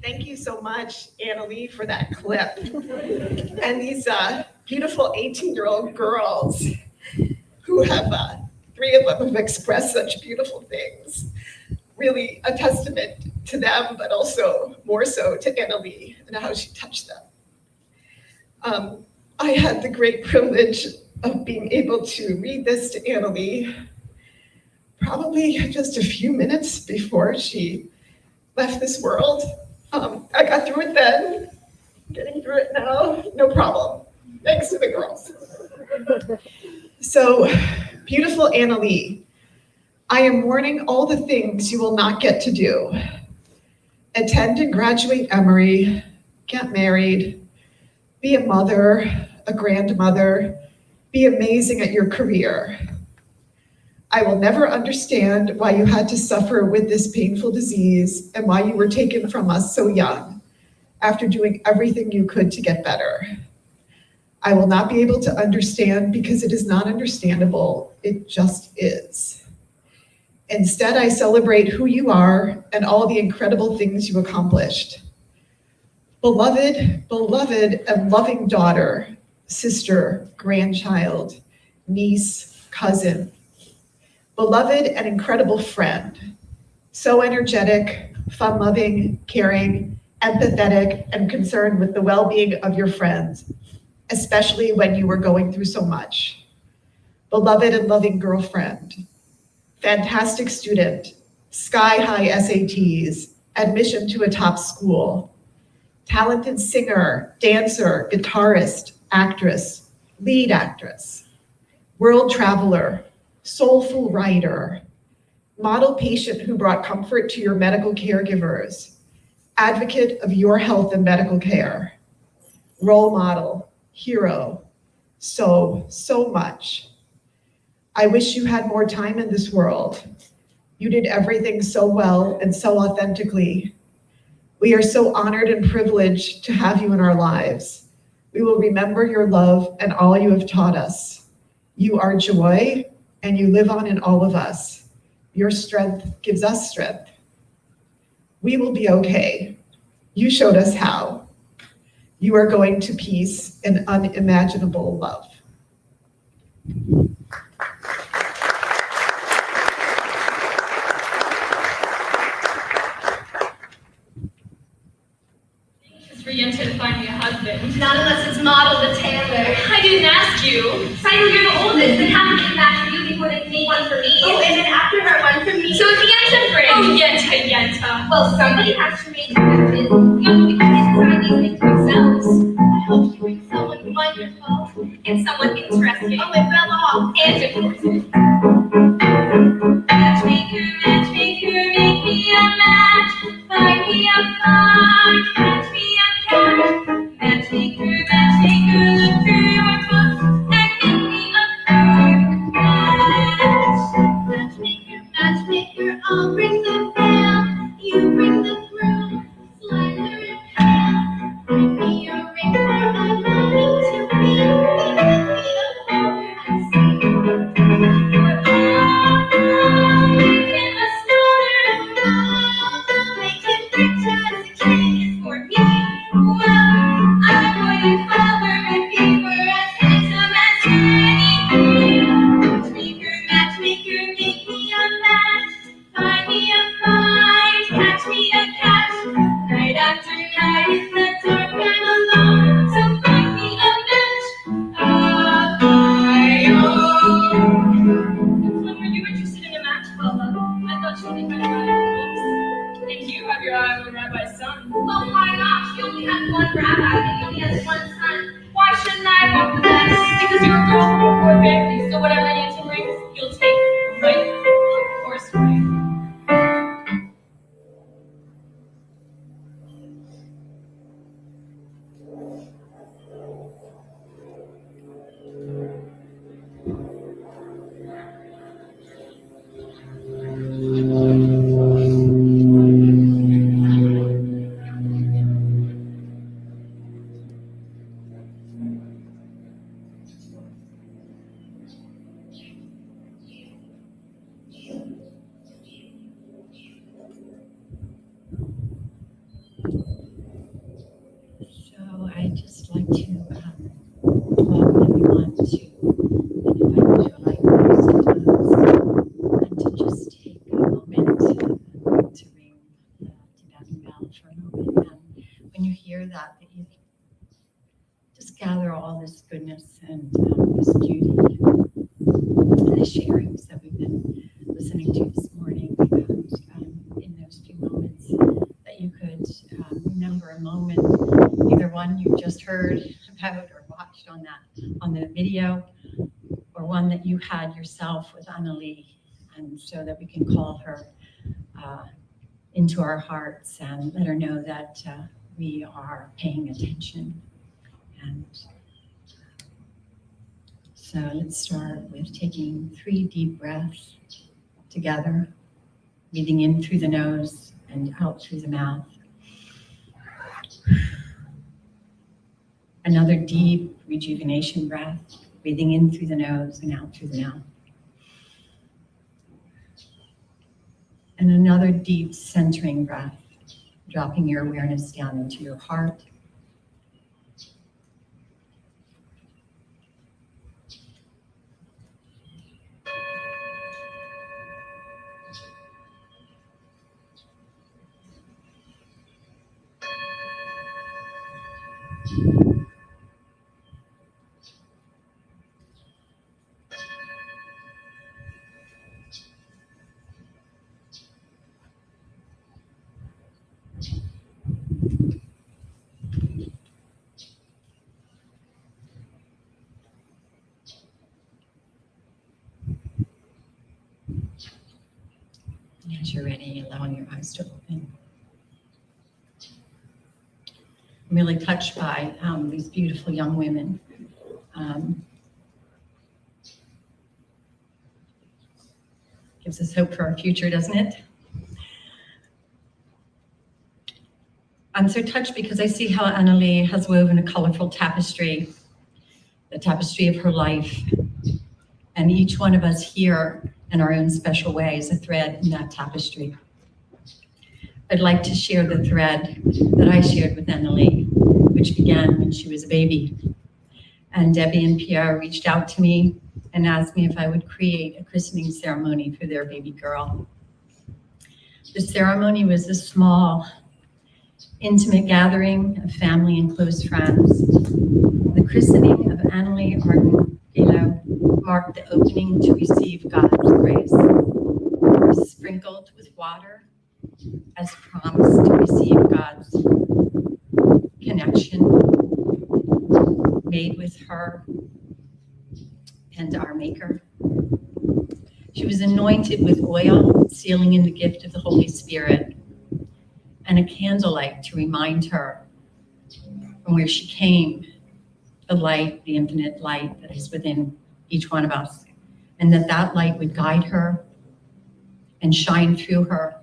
Thank you so much, Annalie, for that clip. And these beautiful 18-year-old girls who have, 3 of them have expressed such beautiful things. Really a testament to them, but also more so to Annalie and how she touched them. I had the great privilege of being able to read this to Annalie probably just a few minutes before she left this world. I got through it then, getting through it now, no problem, thanks to the girls. So, beautiful Annalie, I am mourning all the things you will not get to do. Attend and graduate Emory, get married, be a mother, a grandmother, be amazing at your career. I will never understand why you had to suffer with this painful disease and why you were taken from us so young after doing everything you could to get better. I will not be able to understand because it is not understandable. It just is. Instead, I celebrate who you are and all the incredible things you accomplished. Beloved, beloved, and loving daughter, sister, grandchild, niece, cousin. Beloved and incredible friend. So energetic, fun-loving, caring, empathetic, and concerned with the well-being of your friends, especially when you were going through so much. Beloved and loving girlfriend. Fantastic student, sky-high SATs, admission to a top school. Talented singer, dancer, guitarist, actress, lead actress. World traveler, soulful writer. Model patient who brought comfort to your medical caregivers. Advocate of your health and medical care. Role model, hero, so much. I wish you had more time in this world. You did everything so well and so authentically. We are so honored and privileged to have you in our lives. We will remember your love and all you have taught us. You are joy, and you live on in all of us. Your strength gives us strength. We will be okay. You showed us how. You are going to peace and unimaginable love. For Yenta to find me a husband. Not unless it's Model the Taylor. I didn't ask you. Simon, you're the oldest. They haven't came back for you before they made one for me. Oh, and then after her, one for me. So it's Yenta brand. Oh, Yenta. Well, somebody has to make matches. Young people decide these things themselves. I hope you bring someone wonderful. And someone interesting. Oh, and well off. And important. Matchmaker, matchmaker, make me a match. Find me a find. Catch me a catch. Matchmaker, matchmaker, look through your books and make me a perfect match. Matchmaker, matchmaker, I'll bring the veil. You bring the groom. Slide her in hell. Bring me a ring for my money to be. Make me a lover and see. I'd just like to welcome everyone to invite you to light and to just take a moment to ring the Tibetan bell for a moment. And when you hear that you just gather all this goodness and this beauty and the sharings that we've been listening to this morning. And in those few moments that you could remember a moment, either one you just heard about or watched on the video, or one that you had yourself with Annalie, and so that we can call her into our hearts and let her know that we are paying attention. And so let's start with taking 3 deep breaths together, breathing in through the nose and out through the mouth. Another deep rejuvenation breath, breathing in through the nose and out through the mouth. And another deep centering breath, dropping your awareness down into your heart. As you're ready, allowing your eyes to open. I'm really touched by these beautiful young women. Gives us hope for our future, doesn't it? I'm so touched because I see how Annalie has woven a colorful tapestry, the tapestry of her life. And each one of us here in our own special way is a thread in that tapestry. I'd like to share the thread that I shared with Annalie, which began when she was a baby. And Debbie and Pierre reached out to me and asked me if I would create a christening ceremony for their baby girl. The ceremony was a small, intimate gathering of family and close friends. The christening of Annalie Arden Galo marked the opening to receive God's grace. Sprinkled with water as promised to receive God's connection made with her and our Maker. She was anointed with oil, sealing in the gift of the Holy Spirit, and a candlelight to remind her from where she came, the light, the infinite light that is within each one of us, and that light would guide her and shine through her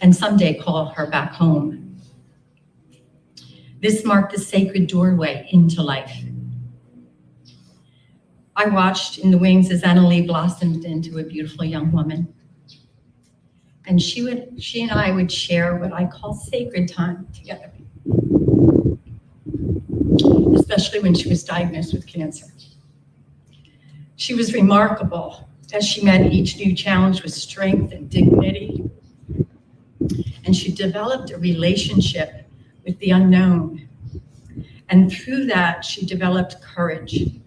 and someday call her back home. This marked the sacred doorway into life. I watched in the wings as Annalie blossomed into a beautiful young woman. And she and I would share what I call sacred time together, especially when she was diagnosed with cancer. She was remarkable as she met each new challenge with strength and dignity. And she developed a relationship with the unknown. And through that, she developed courage.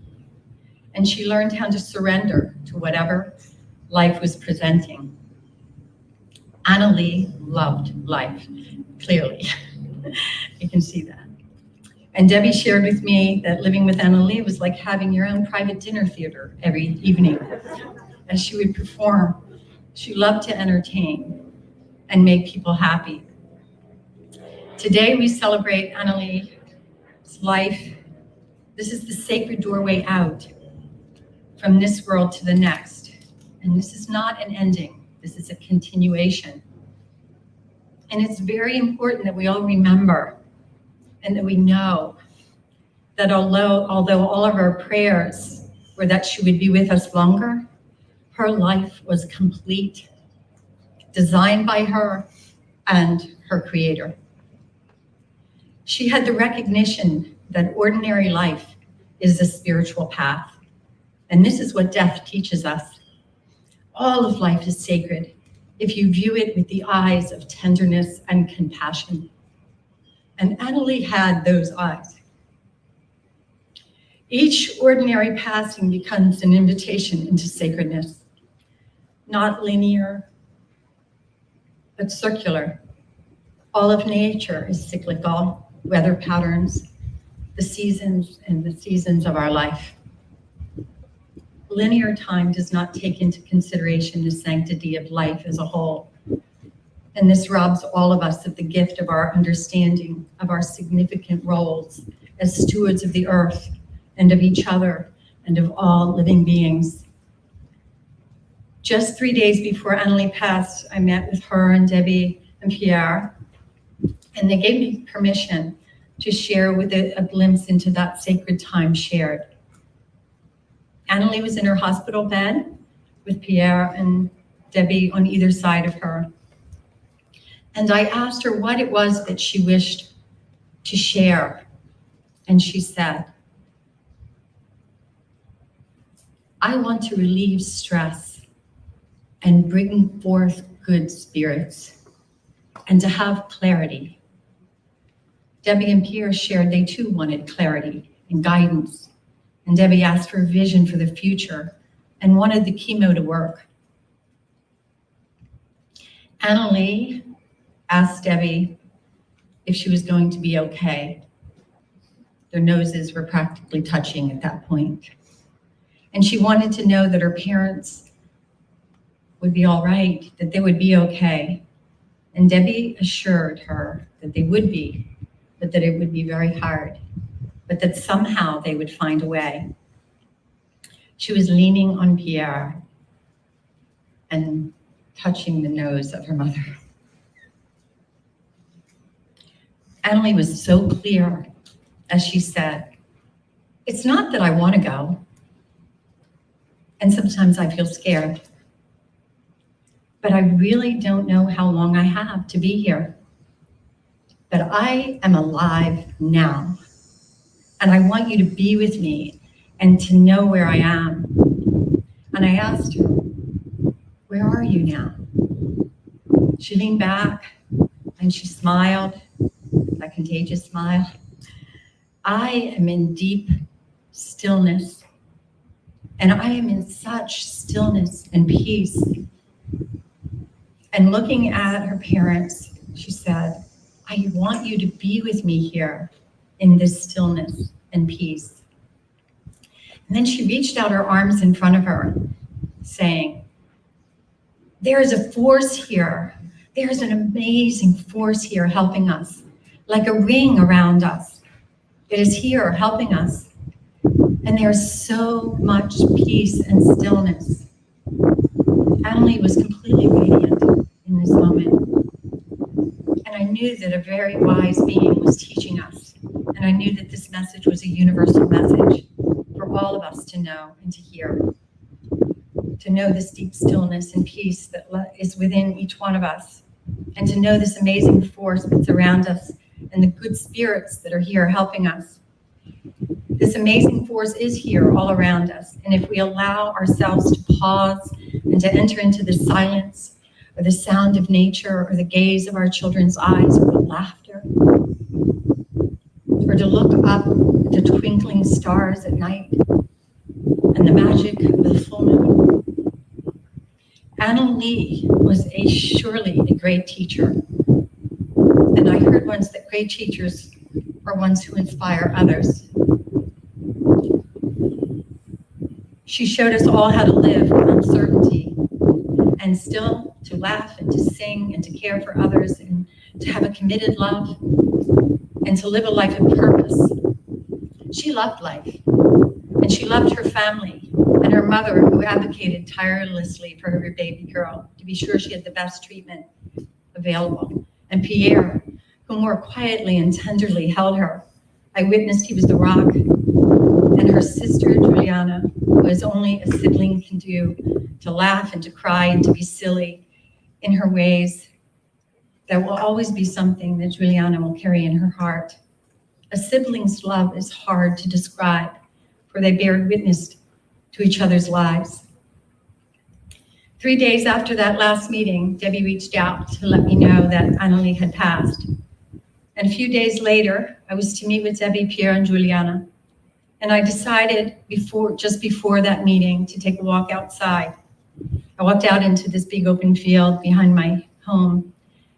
And she learned how to surrender to whatever life was presenting. Annalie loved life, clearly. You can see that. And Debbie shared with me that living with Annalie was like having your own private dinner theater every evening. As she would perform, she loved to entertain and make people happy. Today we celebrate Annalie's life. This is the sacred doorway out from this world to the next. And this is not an ending. This is a continuation. And it's very important that we all remember and that we know that although all of our prayers were that she would be with us longer, her life was complete, designed by her and her creator. She had the recognition that ordinary life is a spiritual path. And this is what death teaches us. All of life is sacred if you view it with the eyes of tenderness and compassion. And Annalie had those eyes. Each ordinary passing becomes an invitation into sacredness, not linear, but circular. All of nature is cyclical, weather patterns, the seasons of our life. Linear time does not take into consideration the sanctity of life as a whole. And this robs all of us of the gift of our understanding of our significant roles as stewards of the earth and of each other and of all living beings. Just 3 days before Annalie passed, I met with her and Debbie and Pierre, and they gave me permission to share with it a glimpse into that sacred time shared. Annalie was in her hospital bed with Pierre and Debbie on either side of her. And I asked her what it was that she wished to share. And she said, I want to relieve stress and bring forth good spirits and to have clarity. Debbie and Pierre shared they too wanted clarity and guidance. And Debbie asked for a vision for the future and wanted the chemo to work. Annalie asked Debbie if she was going to be okay. Their noses were practically touching at that point. And she wanted to know that her parents would be all right, that they would be okay. And Debbie assured her that they would be, but that it would be very hard, but that somehow they would find a way. She was leaning on Pierre and touching the nose of her mother. Annalie was so clear as she said, it's not that I want to go, and sometimes I feel scared, but I really don't know how long I have to be here. But I am alive now, and I want you to be with me and to know where I am. And I asked her, where are you now? She leaned back and she smiled, that contagious smile. I am in deep stillness, and I am in such stillness and peace. And looking at her parents, she said, I want you to be with me here in this stillness and peace. And then she reached out her arms in front of her, saying, there is a force here. There's an amazing force here helping us, like a ring around us. It is here helping us. And there's so much peace and stillness. Annalie was completely radiant in this moment. And I knew that a very wise being was teaching us. And I knew that this message was a universal message for all of us to know and to hear. To know this deep stillness and peace that is within each one of us. And to know this amazing force that's around us and the good spirits that are here helping us. This amazing force is here all around us. And if we allow ourselves to pause and to enter into the silence or the sound of nature or the gaze of our children's eyes or the laughter, or to look up at the twinkling stars at night and the magic of the full moon. Annalie was surely a great teacher. And I heard once that great teachers are ones who inspire others. She showed us all how to live with uncertainty and still to laugh and to sing and to care for others and to have a committed love and to live a life of purpose. She loved life, and she loved her family and her mother, who advocated tirelessly for her baby girl to be sure she had the best treatment available, and Pierre, who more quietly and tenderly held her. I witnessed he was the rock, and her sister Juliana, who as only a sibling can do, to laugh and to cry and to be silly in her ways. There will always be something that Juliana will carry in her heart. A sibling's love is hard to describe, for they bear witness to each other's lives. 3 days after that last meeting, Debbie reached out to let me know that Annalie had passed. And a few days later, I was to meet with Debbie, Pierre, and Juliana. And I decided just before that meeting to take a walk outside. I walked out into this big open field behind my home,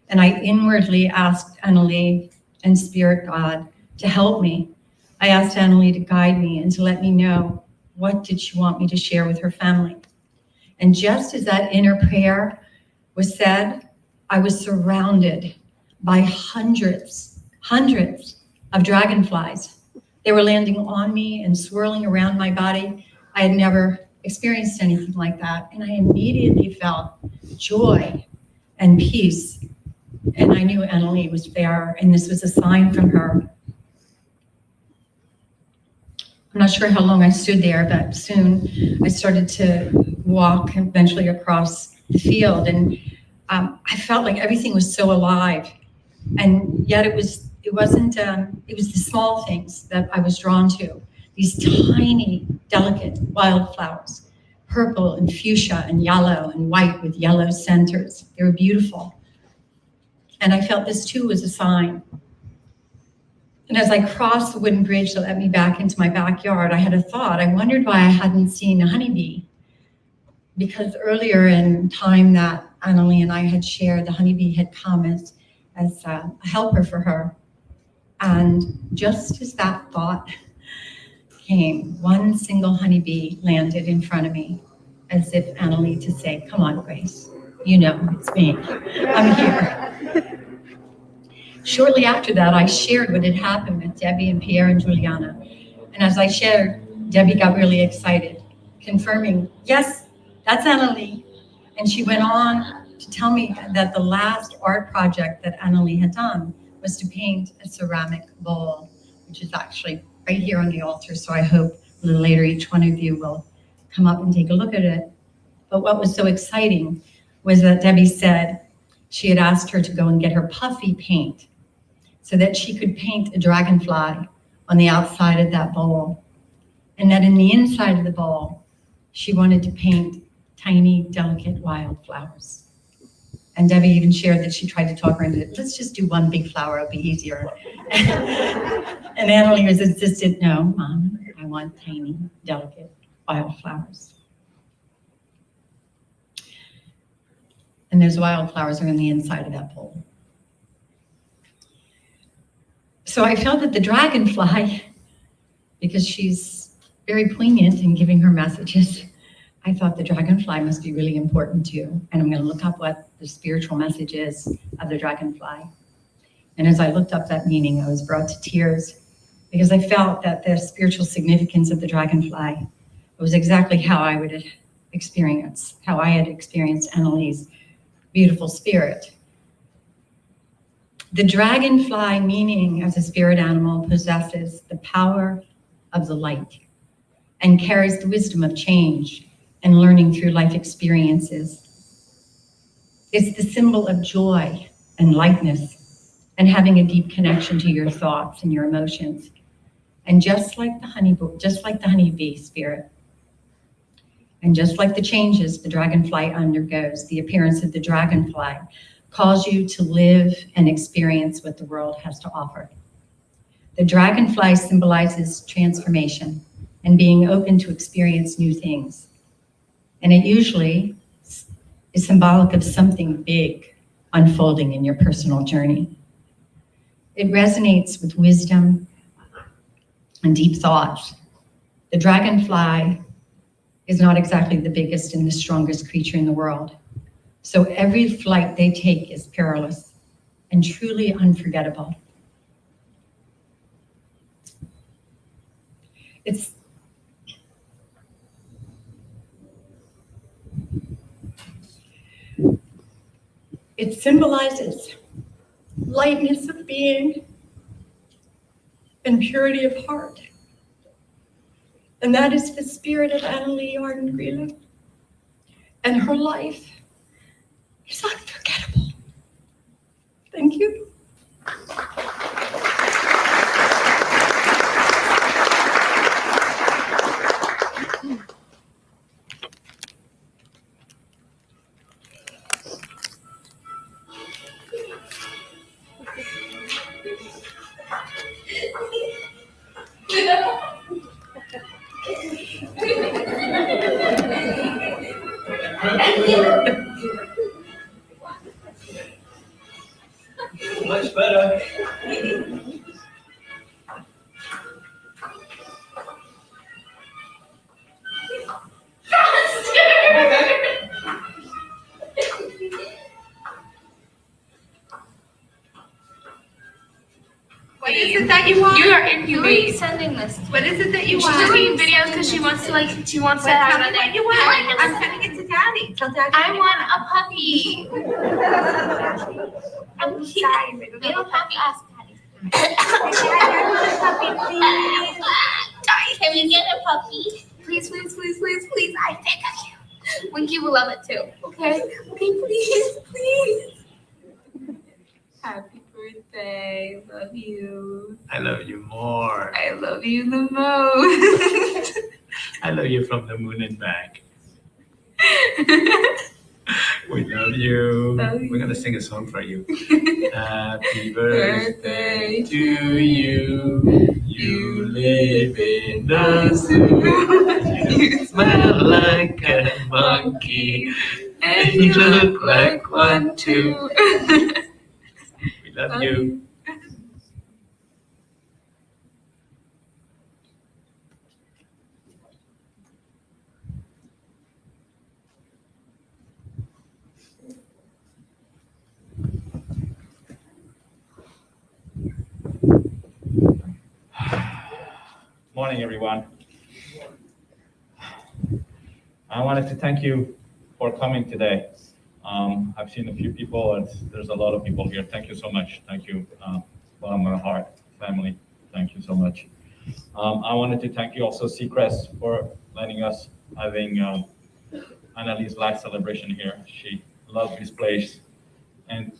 and I inwardly asked Annalie and Spirit God to help me. I asked Annalie to guide me and to let me know what did she want me to share with her family. And just as that inner prayer was said, I was surrounded by hundreds of dragonflies. They were landing on me and swirling around my body. I had never experienced anything like that. And I immediately felt joy and peace. And I knew Annalie was there, and this was a sign from her. I'm not sure how long I stood there, but soon I started to walk eventually across the field, and I felt like everything was so alive. And yet it was the small things that I was drawn to. These tiny, delicate wildflowers, purple and fuchsia and yellow and white with yellow centers. They were beautiful. And I felt this too was a sign. And as I crossed the wooden bridge that let me back into my backyard, I had a thought. I wondered why I hadn't seen a honeybee. Because earlier in time that Annalie and I had shared, the honeybee had come as a helper for her. And just as that thought came, one single honeybee landed in front of me, as if Annalie to say, come on, Grace, you know, it's me, I'm here. Shortly after that, I shared what had happened with Debbie and Pierre and Juliana. And as I shared, Debbie got really excited, confirming, yes, that's Annalie. And she went on to tell me that the last art project that Annalie had done was to paint a ceramic bowl, which is actually right here on the altar. So I hope a little later each one of you will come up and take a look at it. But what was so exciting was that Debbie said she had asked her to go and get her puffy paint so that she could paint a dragonfly on the outside of that bowl. And that in the inside of the bowl, she wanted to paint tiny, delicate wildflowers. And Debbie even shared that she tried to talk her into it. Let's just do one big flower, it'll be easier. And Annalie was insistent, no, Mom, I want tiny, delicate wildflowers. And those wildflowers are on the inside of that bowl. So I felt that the dragonfly, because she's very poignant in giving her messages, I thought the dragonfly must be really important too. And I'm going to look up what the spiritual message is of the dragonfly. And as I looked up that meaning, I was brought to tears because I felt that the spiritual significance of the dragonfly was exactly how I would experience, how I had experienced Annalie's beautiful spirit. The dragonfly meaning as a spirit animal possesses the power of the light and carries the wisdom of change and learning through life experiences. It's the symbol of joy and lightness and having a deep connection to your thoughts and your emotions. And just like the honeybee spirit, and just like the changes the dragonfly undergoes, the appearance of the dragonfly calls you to live and experience what the world has to offer. The dragonfly symbolizes transformation and being open to experience new things. And it usually is symbolic of something big unfolding in your personal journey. It resonates with wisdom and deep thoughts. The dragonfly is not exactly the biggest and the strongest creature in the world. So every flight they take is perilous and truly unforgettable. It symbolizes lightness of being and purity of heart. And that is the spirit of Annalie Arden-Grele. And her life is unforgettable. Thank you. Much better. is it that you want? You are Who are you inhumane. sending this to? What is it that you She's want? just making videos because she wants to Tell me what you want. I'm sending it to Daddy. Tell Daddy. I want a puppy. I'm sorry. We don't have to ask Daddy. Can we get a puppy? Please, please, please, please, please. I beg of you. Winky will love it too. Okay? Okay, please, please. Happy birthday. Love you. I love you more. I love you the most. I love you from the moon and back. We love you. We're gonna sing a song for you. Happy birthday to you. You live in the zoo. You smell like a monkey. And you look like one too. We love you. Morning, everyone. I wanted to thank you for coming today. I've seen a few people, and there's a lot of people here. Thank you so much. Thank you, bottom of my heart, family. Thank you so much. I wanted to thank you also, Seacrest, for letting us having Annalise life celebration here. She loves this place, and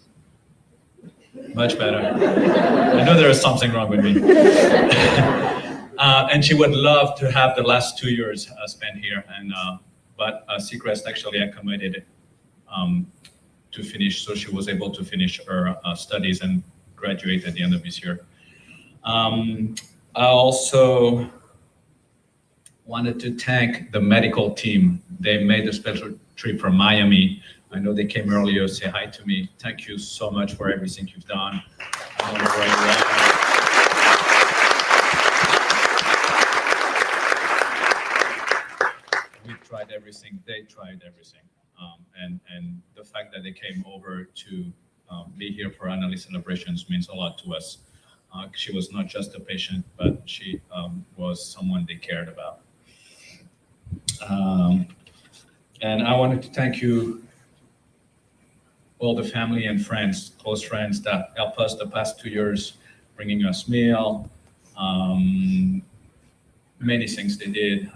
much better. I know there is something wrong with me. And she would love to have the last 2 years spent here, but Seacrest actually accommodated to finish, so she was able to finish her studies and graduate at the end of this year. I also wanted to thank the medical team. They made a special trip from Miami. I know they came earlier, say hi to me. Thank you so much for everything you've done. We tried everything, they tried everything. And the fact that they came over to be here for Annalise celebrations means a lot to us. She was not just a patient, but she was someone they cared about. And I wanted to thank you, all the family and friends, close friends that helped us the past 2 years, bringing us meal, many things they did.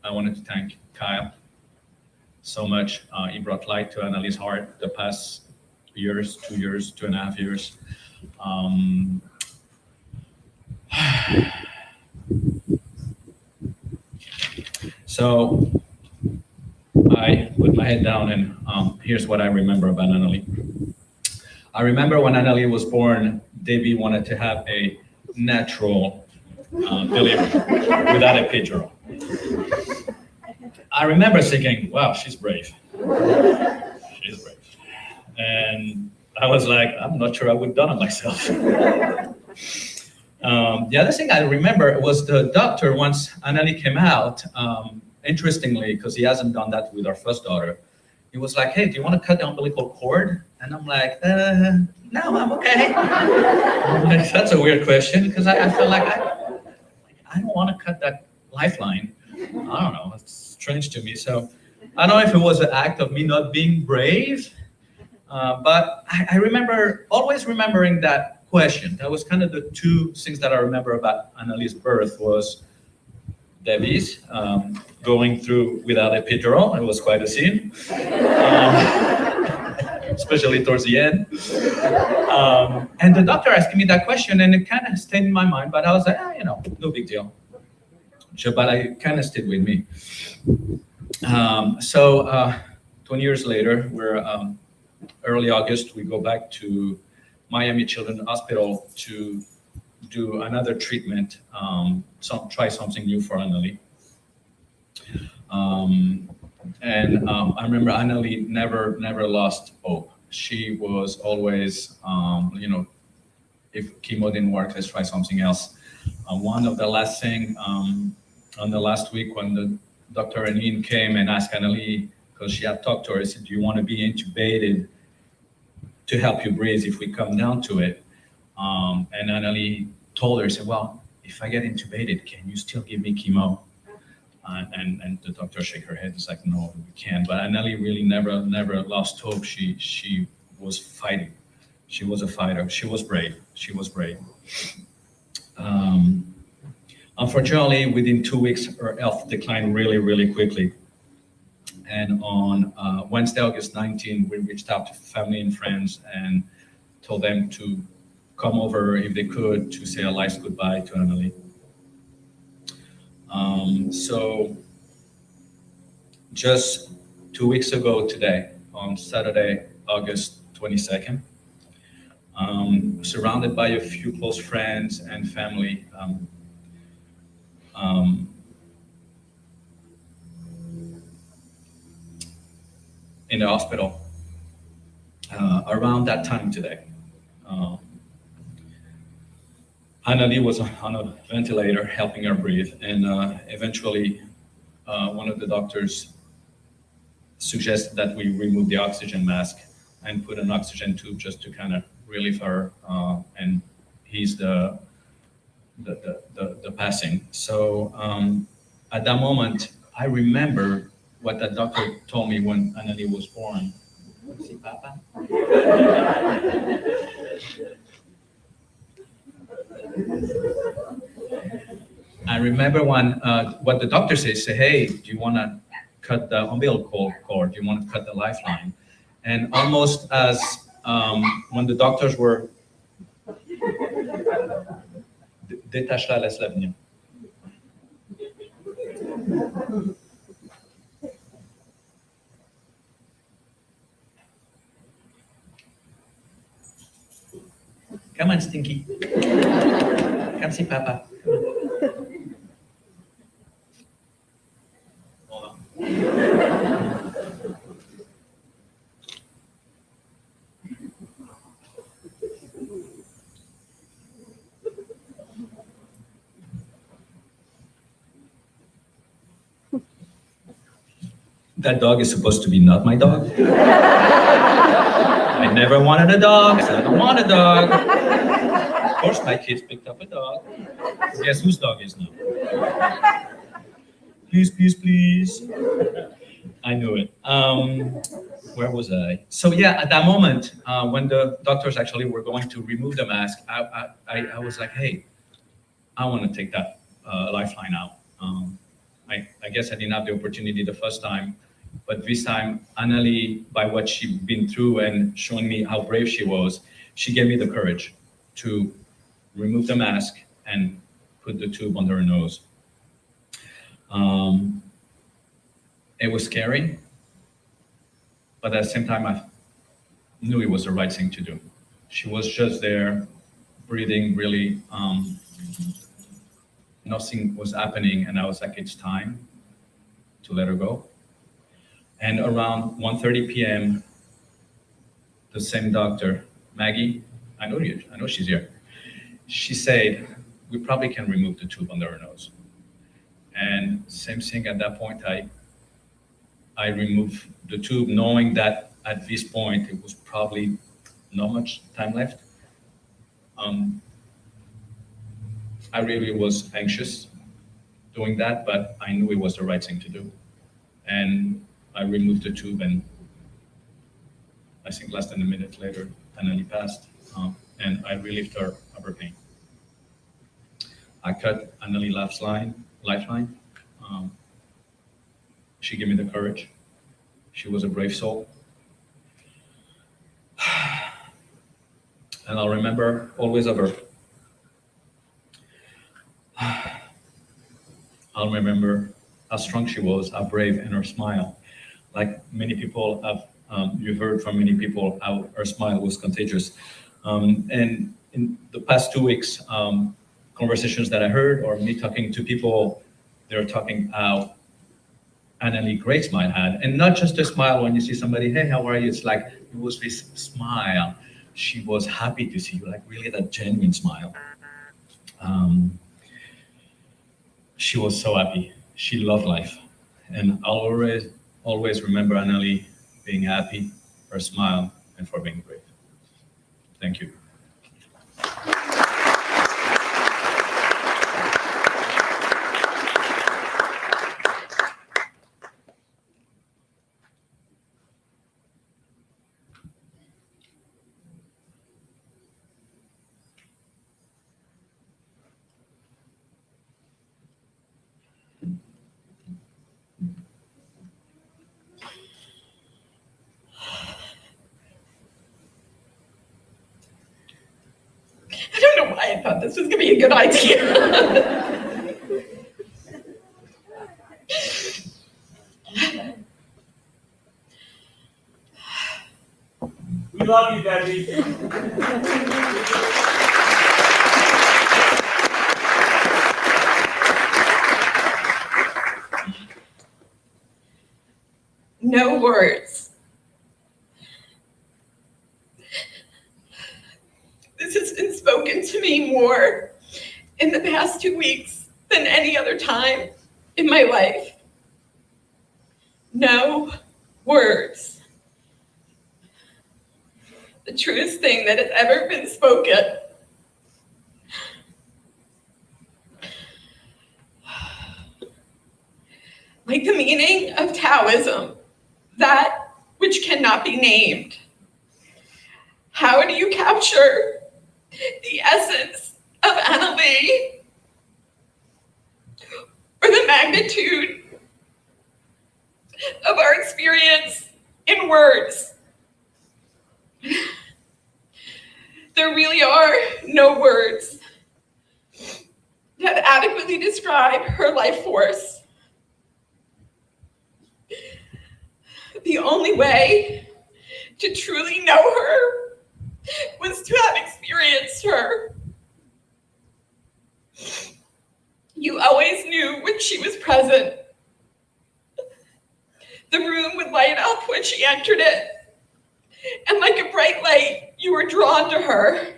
I wanted to thank Kyle so much. He brought light to Annalise's heart the past years, 2 years, 2.5 years. So I put my head down and here's what I remember about Annalise. I remember when Annalise was born, Debbie wanted to have a natural delivery without a epidural. I remember thinking, wow, she's brave. She's brave. And I was like, I'm not sure I would have done it myself. The other thing I remember was the doctor, once Annalise came out, interestingly, because he hasn't done that with our first daughter, he was like, hey, do you want to cut the umbilical cord? And I'm like, no, I'm okay. I'm like, that's a weird question, because I feel like I don't want to cut that lifeline. I don't know, it's strange to me. So I don't know if it was an act of me not being brave, but I remember always remembering that question. That was kind of the two things that I remember about Annalise's birth was Debbie's going through without epidural. It was quite a scene, especially towards the end. And the doctor asking me that question, and it kind of stayed in my mind, but I was like, no big deal. But it kind of stayed with me. So 20 years later, we're early August, we go back to Miami Children's Hospital to do another treatment, try something new for Annalise. And I remember Annalise never lost hope. She was always, if chemo didn't work, let's try something else. One of the last thing, on the last week when the Dr. Anine came and asked Annalise, because she had talked to her, he said, do you want to be intubated to help you breathe if we come down to it? And Annalie told her, said, well, if I get intubated, can you still give me chemo? And the doctor shook her head. It's like, no, we can't. But Annalie really never lost hope. She was fighting. She was a fighter. She was brave. She was brave. Unfortunately, within 2 weeks, her health declined really quickly. And on Wednesday, August 19, we reached out to family and friends and told them to come over if they could to say a last goodbye to Annalie. So just 2 weeks ago today, on Saturday, August 22nd, surrounded by a few close friends and family, in the hospital around that time today. Annalie was on a ventilator helping her breathe, and eventually one of the doctors suggested that we remove the oxygen mask and put an oxygen tube just to kind of relieve her and ease the passing. So at that moment, I remember what that doctor told me when Annalie was born. See, Papa? I remember when what the doctor says, say, hey, do you want to cut the umbilical cord? Do you want to cut the lifeline? And almost as when the doctors were détache-la, laisse-la venir. Come on, Stinky. Come see Papa. Hold on. That dog is supposed to be not my dog. I never wanted a dog, so I don't want a dog. Of course, my kids picked up a dog. Guess whose dog is now? Please, please, please. I knew it. Where was I? So yeah, at that moment, when the doctors actually were going to remove the mask, I was like, hey, I want to take that lifeline out. I guess I didn't have the opportunity the first time, but this time, Annalie, by what she'd been through and showing me how brave she was, she gave me the courage to remove the mask and put the tube under her nose. It was scary, but at the same time, I knew it was the right thing to do. She was just there, breathing really, nothing was happening, and I was like, it's time to let her go. And around 1:30 p.m., the same doctor, Maggie, I know she's here. She said, we probably can remove the tube under her nose. And same thing at that point, I removed the tube knowing that at this point, it was probably not much time left. I really was anxious doing that, but I knew it was the right thing to do. And I removed the tube, and I think less than a minute later, Annalie passed, and I relieved her of her pain. I cut Annalie's lifeline. She gave me the courage. She was a brave soul. And I'll remember always of her. I'll remember how strong she was, how brave, and her smile. Like many people have, you heard from many people how her smile was contagious. And in the past 2 weeks, conversations that I heard or me talking to people, they're talking how Annalie great smile had. And not just a smile when you see somebody, hey, how are you? It's like, it was this smile. She was happy to see you, like really that genuine smile. She was so happy. She loved life. And I'll always remember Annalie being happy, her smile, and for being brave. Thank you. I thought this was going to be a good idea. We love you, Debbie. No words. This has been spoken to me more in the past 2 weeks than any other time in my life. No words. The truest thing that has ever been spoken. Like the meaning of Taoism, that which cannot be named. How do you capture the essence of Anna Lee, or the magnitude of our experience in words? There really are no words that adequately describe her life force. The only way to truly know her was to have experienced her. You always knew when she was present. The room would light up when she entered it, and like a bright light, you were drawn to her.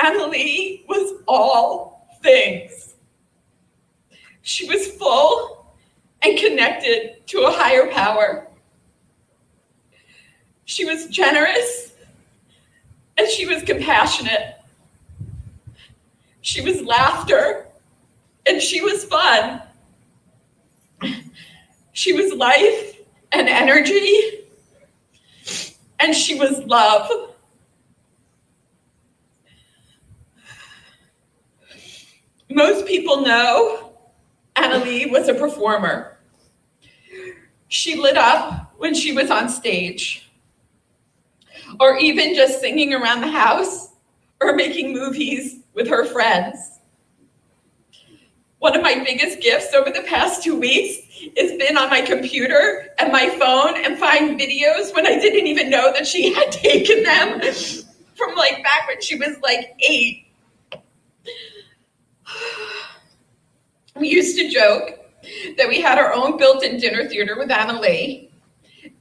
Anna Lee was all things. She was full and connected to a higher power. She was generous and she was compassionate. She was laughter and she was fun. She was life and energy, and she was love. Most people know Anna Lee was a performer. She lit up when she was on stage, or even just singing around the house or making movies with her friends. One of my biggest gifts over the past 2 weeks has been on my computer and my phone and find videos when I didn't even know that she had taken them from like back when she was like 8. We used to joke that we had our own built-in dinner theater with Anna Lee.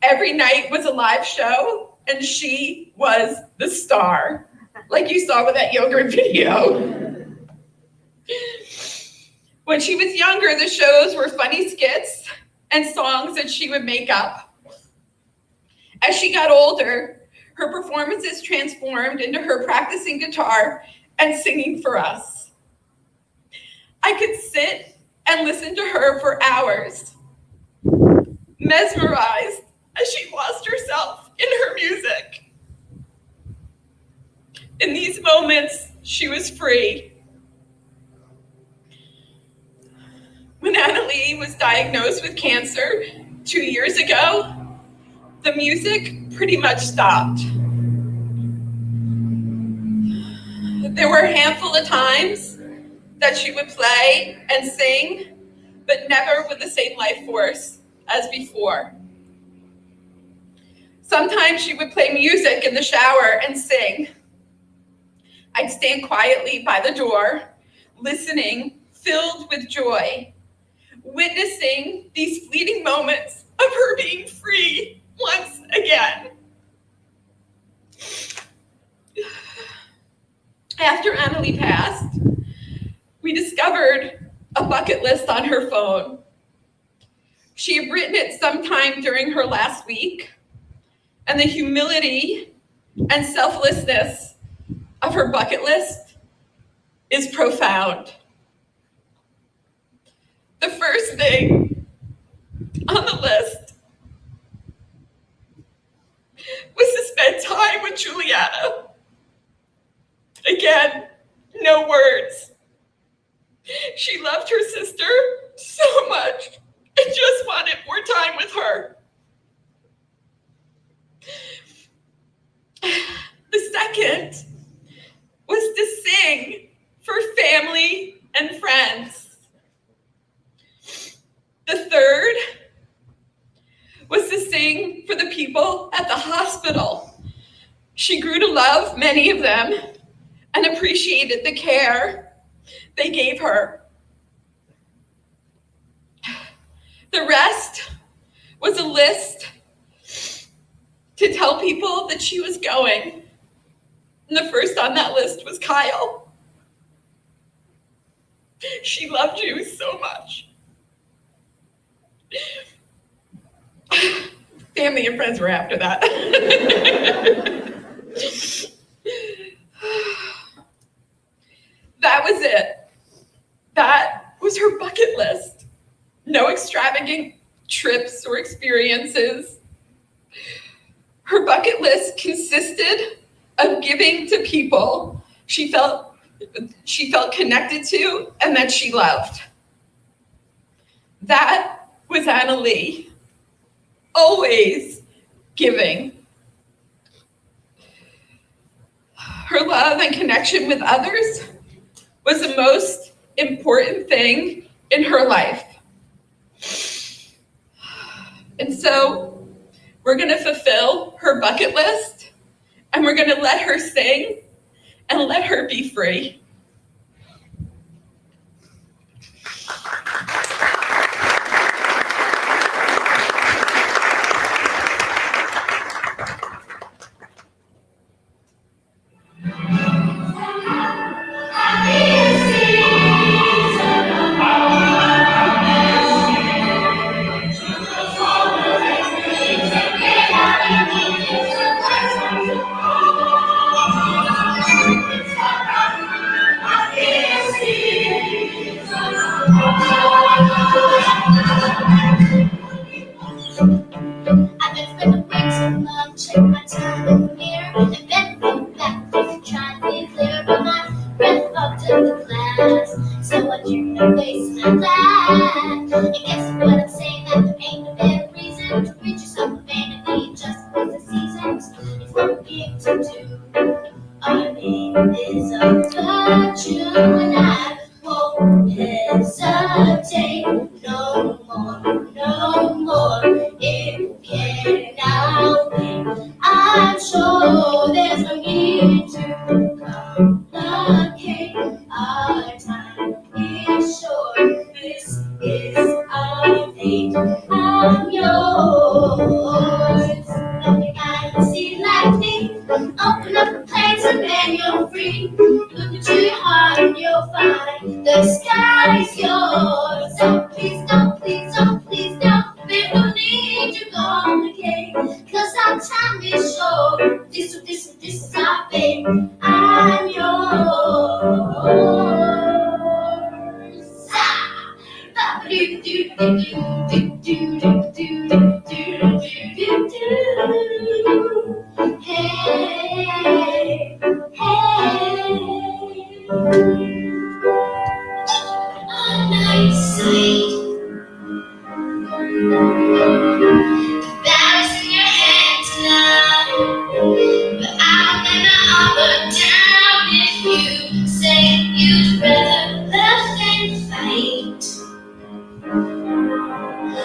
Every night was a live show and she was the star, like you saw with that yogurt video. When she was younger, the shows were funny skits and songs that she would make up. As she got older, her performances transformed into her practicing guitar and singing for us. I could sit and listen to her for hours, mesmerized as she lost herself in her music. In these moments, she was free. When Anna Lee was diagnosed with cancer 2 years ago, the music pretty much stopped. There were a handful of times that she would play and sing, but never with the same life force as before. Sometimes she would play music in the shower and sing. I'd stand quietly by the door, listening, filled with joy, witnessing these fleeting moments of her being free once again. After Anna Lee passed, we discovered a bucket list on her phone. She had written it sometime during her last week, and the humility and selflessness of her bucket list is profound. The first thing on the list was to spend time with Juliana. Again, no words. She loved her sister so much and just wanted more time with her. The second was to sing for family and friends. The third was to sing for the people at the hospital. She grew to love many of them and appreciated the care they gave her. The rest was a list to tell people that she was going. And the first on that list was Kyle. She loved you so much. Family and friends were after that. That was it. That was her bucket list. No extravagant trips or experiences. Her bucket list consisted of giving to people she felt connected to and that she loved. That was Anna Lee, always giving. Her love and connection with others was the most important thing in her life. And so we're gonna fulfill her bucket list, and we're gonna let her sing and let her be free. I've been spending way too long, check my time in the mirror, and then look back, just trying to be clear, but my breath fogged up the glass, so I turn to face my glass, and guess what I'm saying, that there ain't no better reason to rid yourself of vanity, just with the seasons, it's what we get to do, our name is a virtue, and I won't hesitate no more, no more. It cannot wait. I'm sure there's no need to complicate. Our time is short. This is our fate. I'm yours. Nothing I can see like me. Open up a place and then you're free. Look into your heart and you'll find the sky's yours. So please don't, please don't, please don't. There's no need to complicate, 'cause our time is short. This is our fate. I'm yours. Hey, hey. A nice sight. That is in your hands now, but I'll never offer down if you say you'd rather love than fight.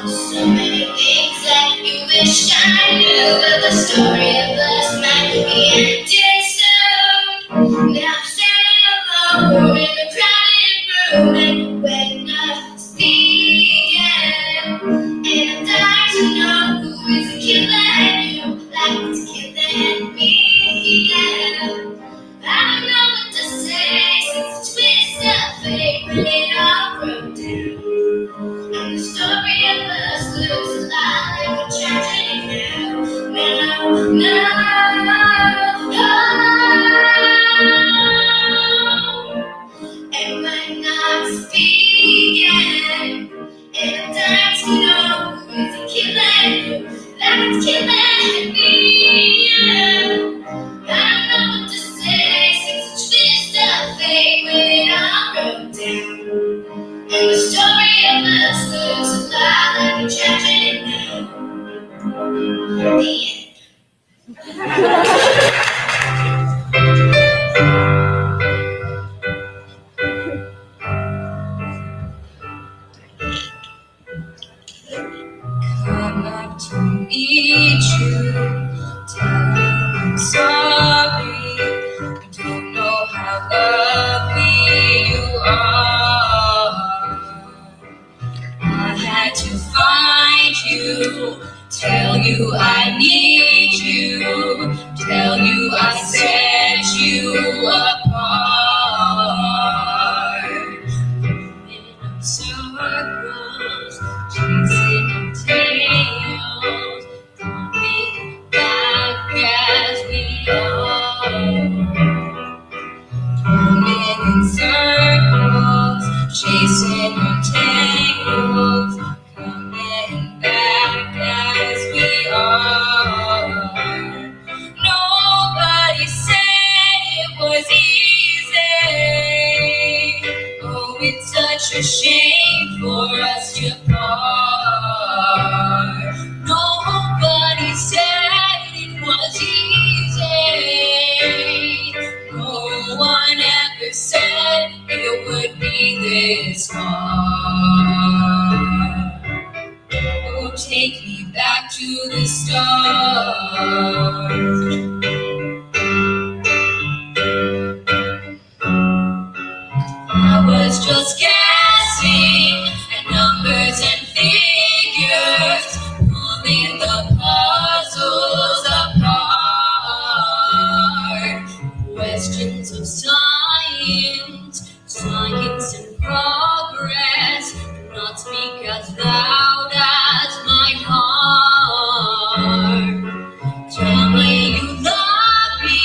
So many things that you wish I knew, but the story of us might be ended soon. Now I'm standing alone in a crowded room, and when I speak, and I to know who is killing you, like it's killing me. I don't know what to say since the twist of fate when it all broke down. And the story of us looks a lot like a tragedy now. And when I speak, and I to know who is killing you, like it's killing me. I don't know what to say since the twist of fate when it all broke down. And the story of us looks a lot like a tragedy now. The end. I'm sorry. I don't know how lovely you are. I had to find you, tell you I need you, tell you I set you apart. In circles, chasing tails, coming back as we are. Running in circles, chasing our tails, coming back as we are. Nobody said it was easy. Oh, it's such a shame for us to part. Nobody said it was easy. No one ever said it would be this hard. Oh, take me back to the start. I was just guessing at numbers and figures, pulling the puzzles apart. Questions of science, science in progress, not speak as loud as my heart. Tell me you love me,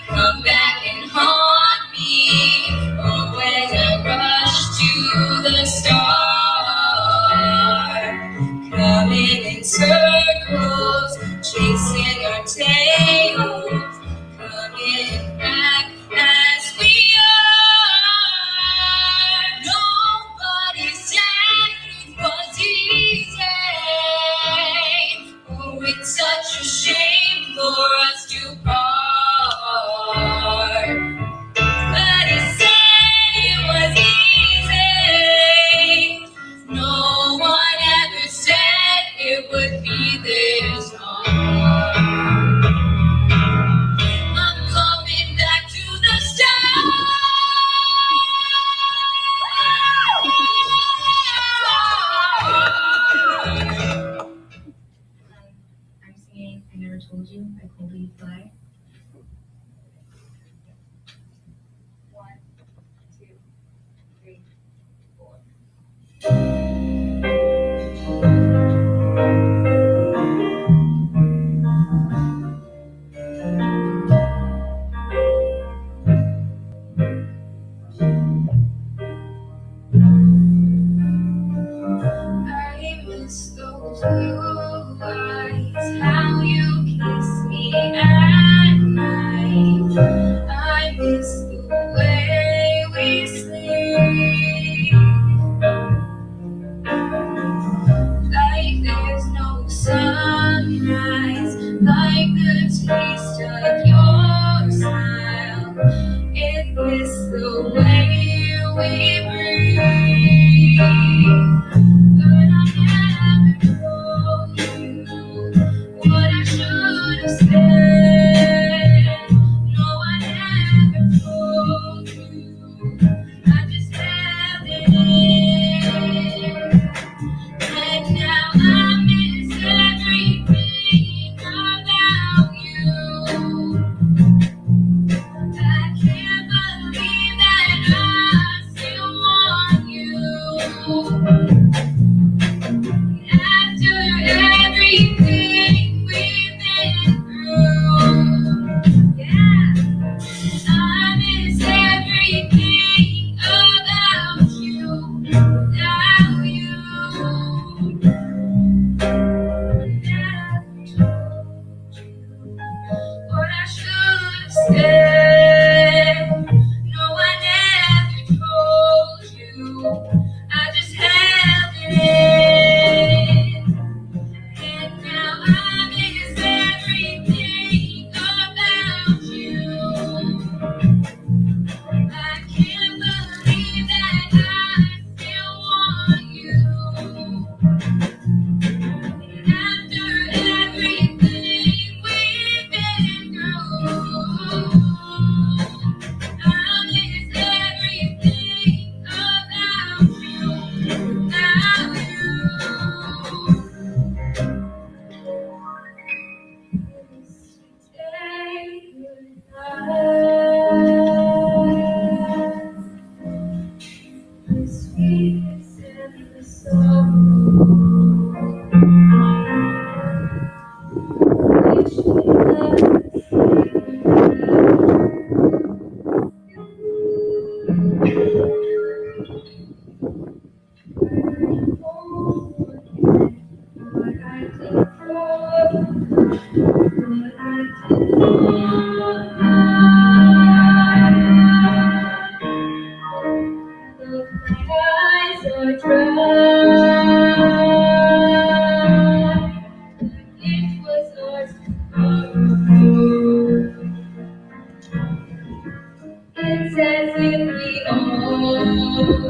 come back and haunt me. Always I rush to the start, coming in circles, chasing our tails, coming back as we are. Nobody said it was easy. Oh, it's such a shame for us to part. But he said it was easy. No one ever said it would be this hard. I'm coming back to the start. I'm singing I Never Told You by Coldplay Fly. 1, 2, 3, 4. I miss those blue eyes, how you kiss me at night. I miss the way we sleep, like there's no sunrise, like the taste of your smile. It miss the way we breathe. But I never told you what I should have said. No, I never told you. I just held it in. And now I miss everything about you. I can't believe that I still want you. After everything we've been through,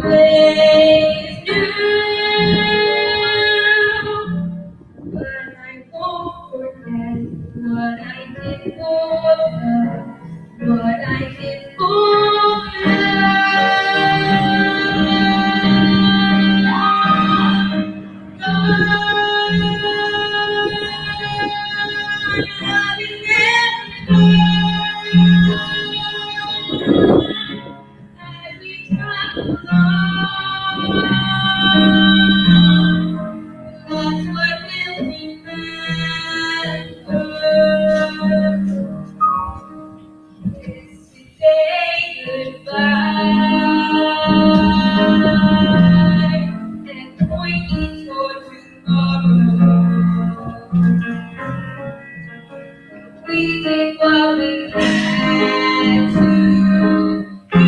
always do. But I won't forget what I did for her, what I did for that's what will remember is to say goodbye and pointing toward tomorrow. We did what we had to do.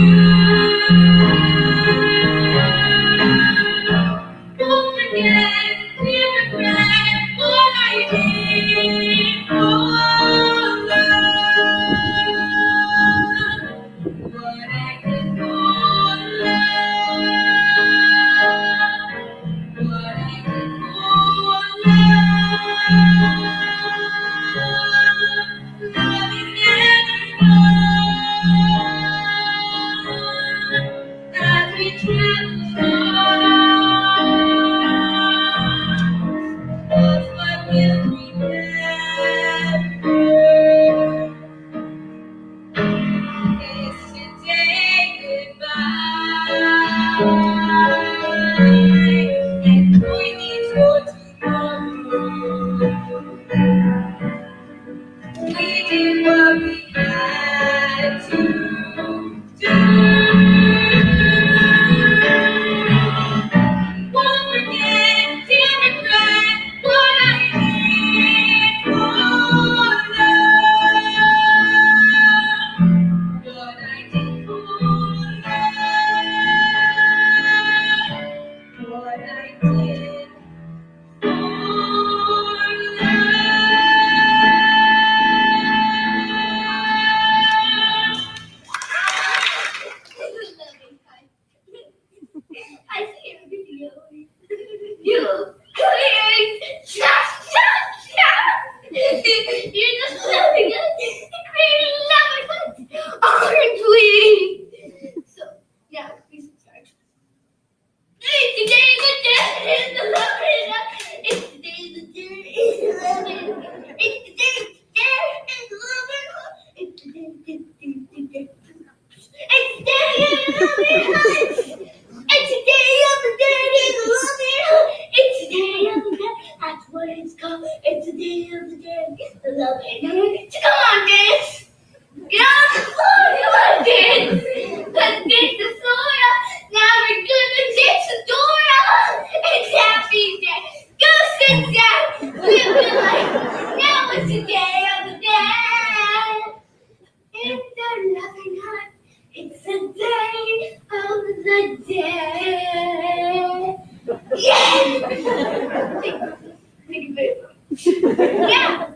Don't forget, we regret what I did for love. What I did for love. What I did for love. Love is never gone as we travel on. That's what we'll remember is to say goodbye and pointing toward tomorrow. We did what we had to do. Won't forget, dear regret, what I did for love. What I did for love. What I did for I see a video. You clearing shut. You're just loving us, creating loving us, aren't we? So yeah, we subscribe. Today's the day is the loving. It's today's the day is the loving. It's today's day is the loving. It's today's day. It's day of the loving. It's the day of the dead is loving. It's the day of the dead. That's what it's called. It's the day of the dead. The loving. So come on, dance. Get on the floor. Come on, dance. Let's dance the Flora. Now we're gonna dance the Dora. It's happy day. Go sit down. Live your life. Now it's the day of the dead. It's the loving heart. It's the day of the dead. Yeah! Thank you very much. Yeah!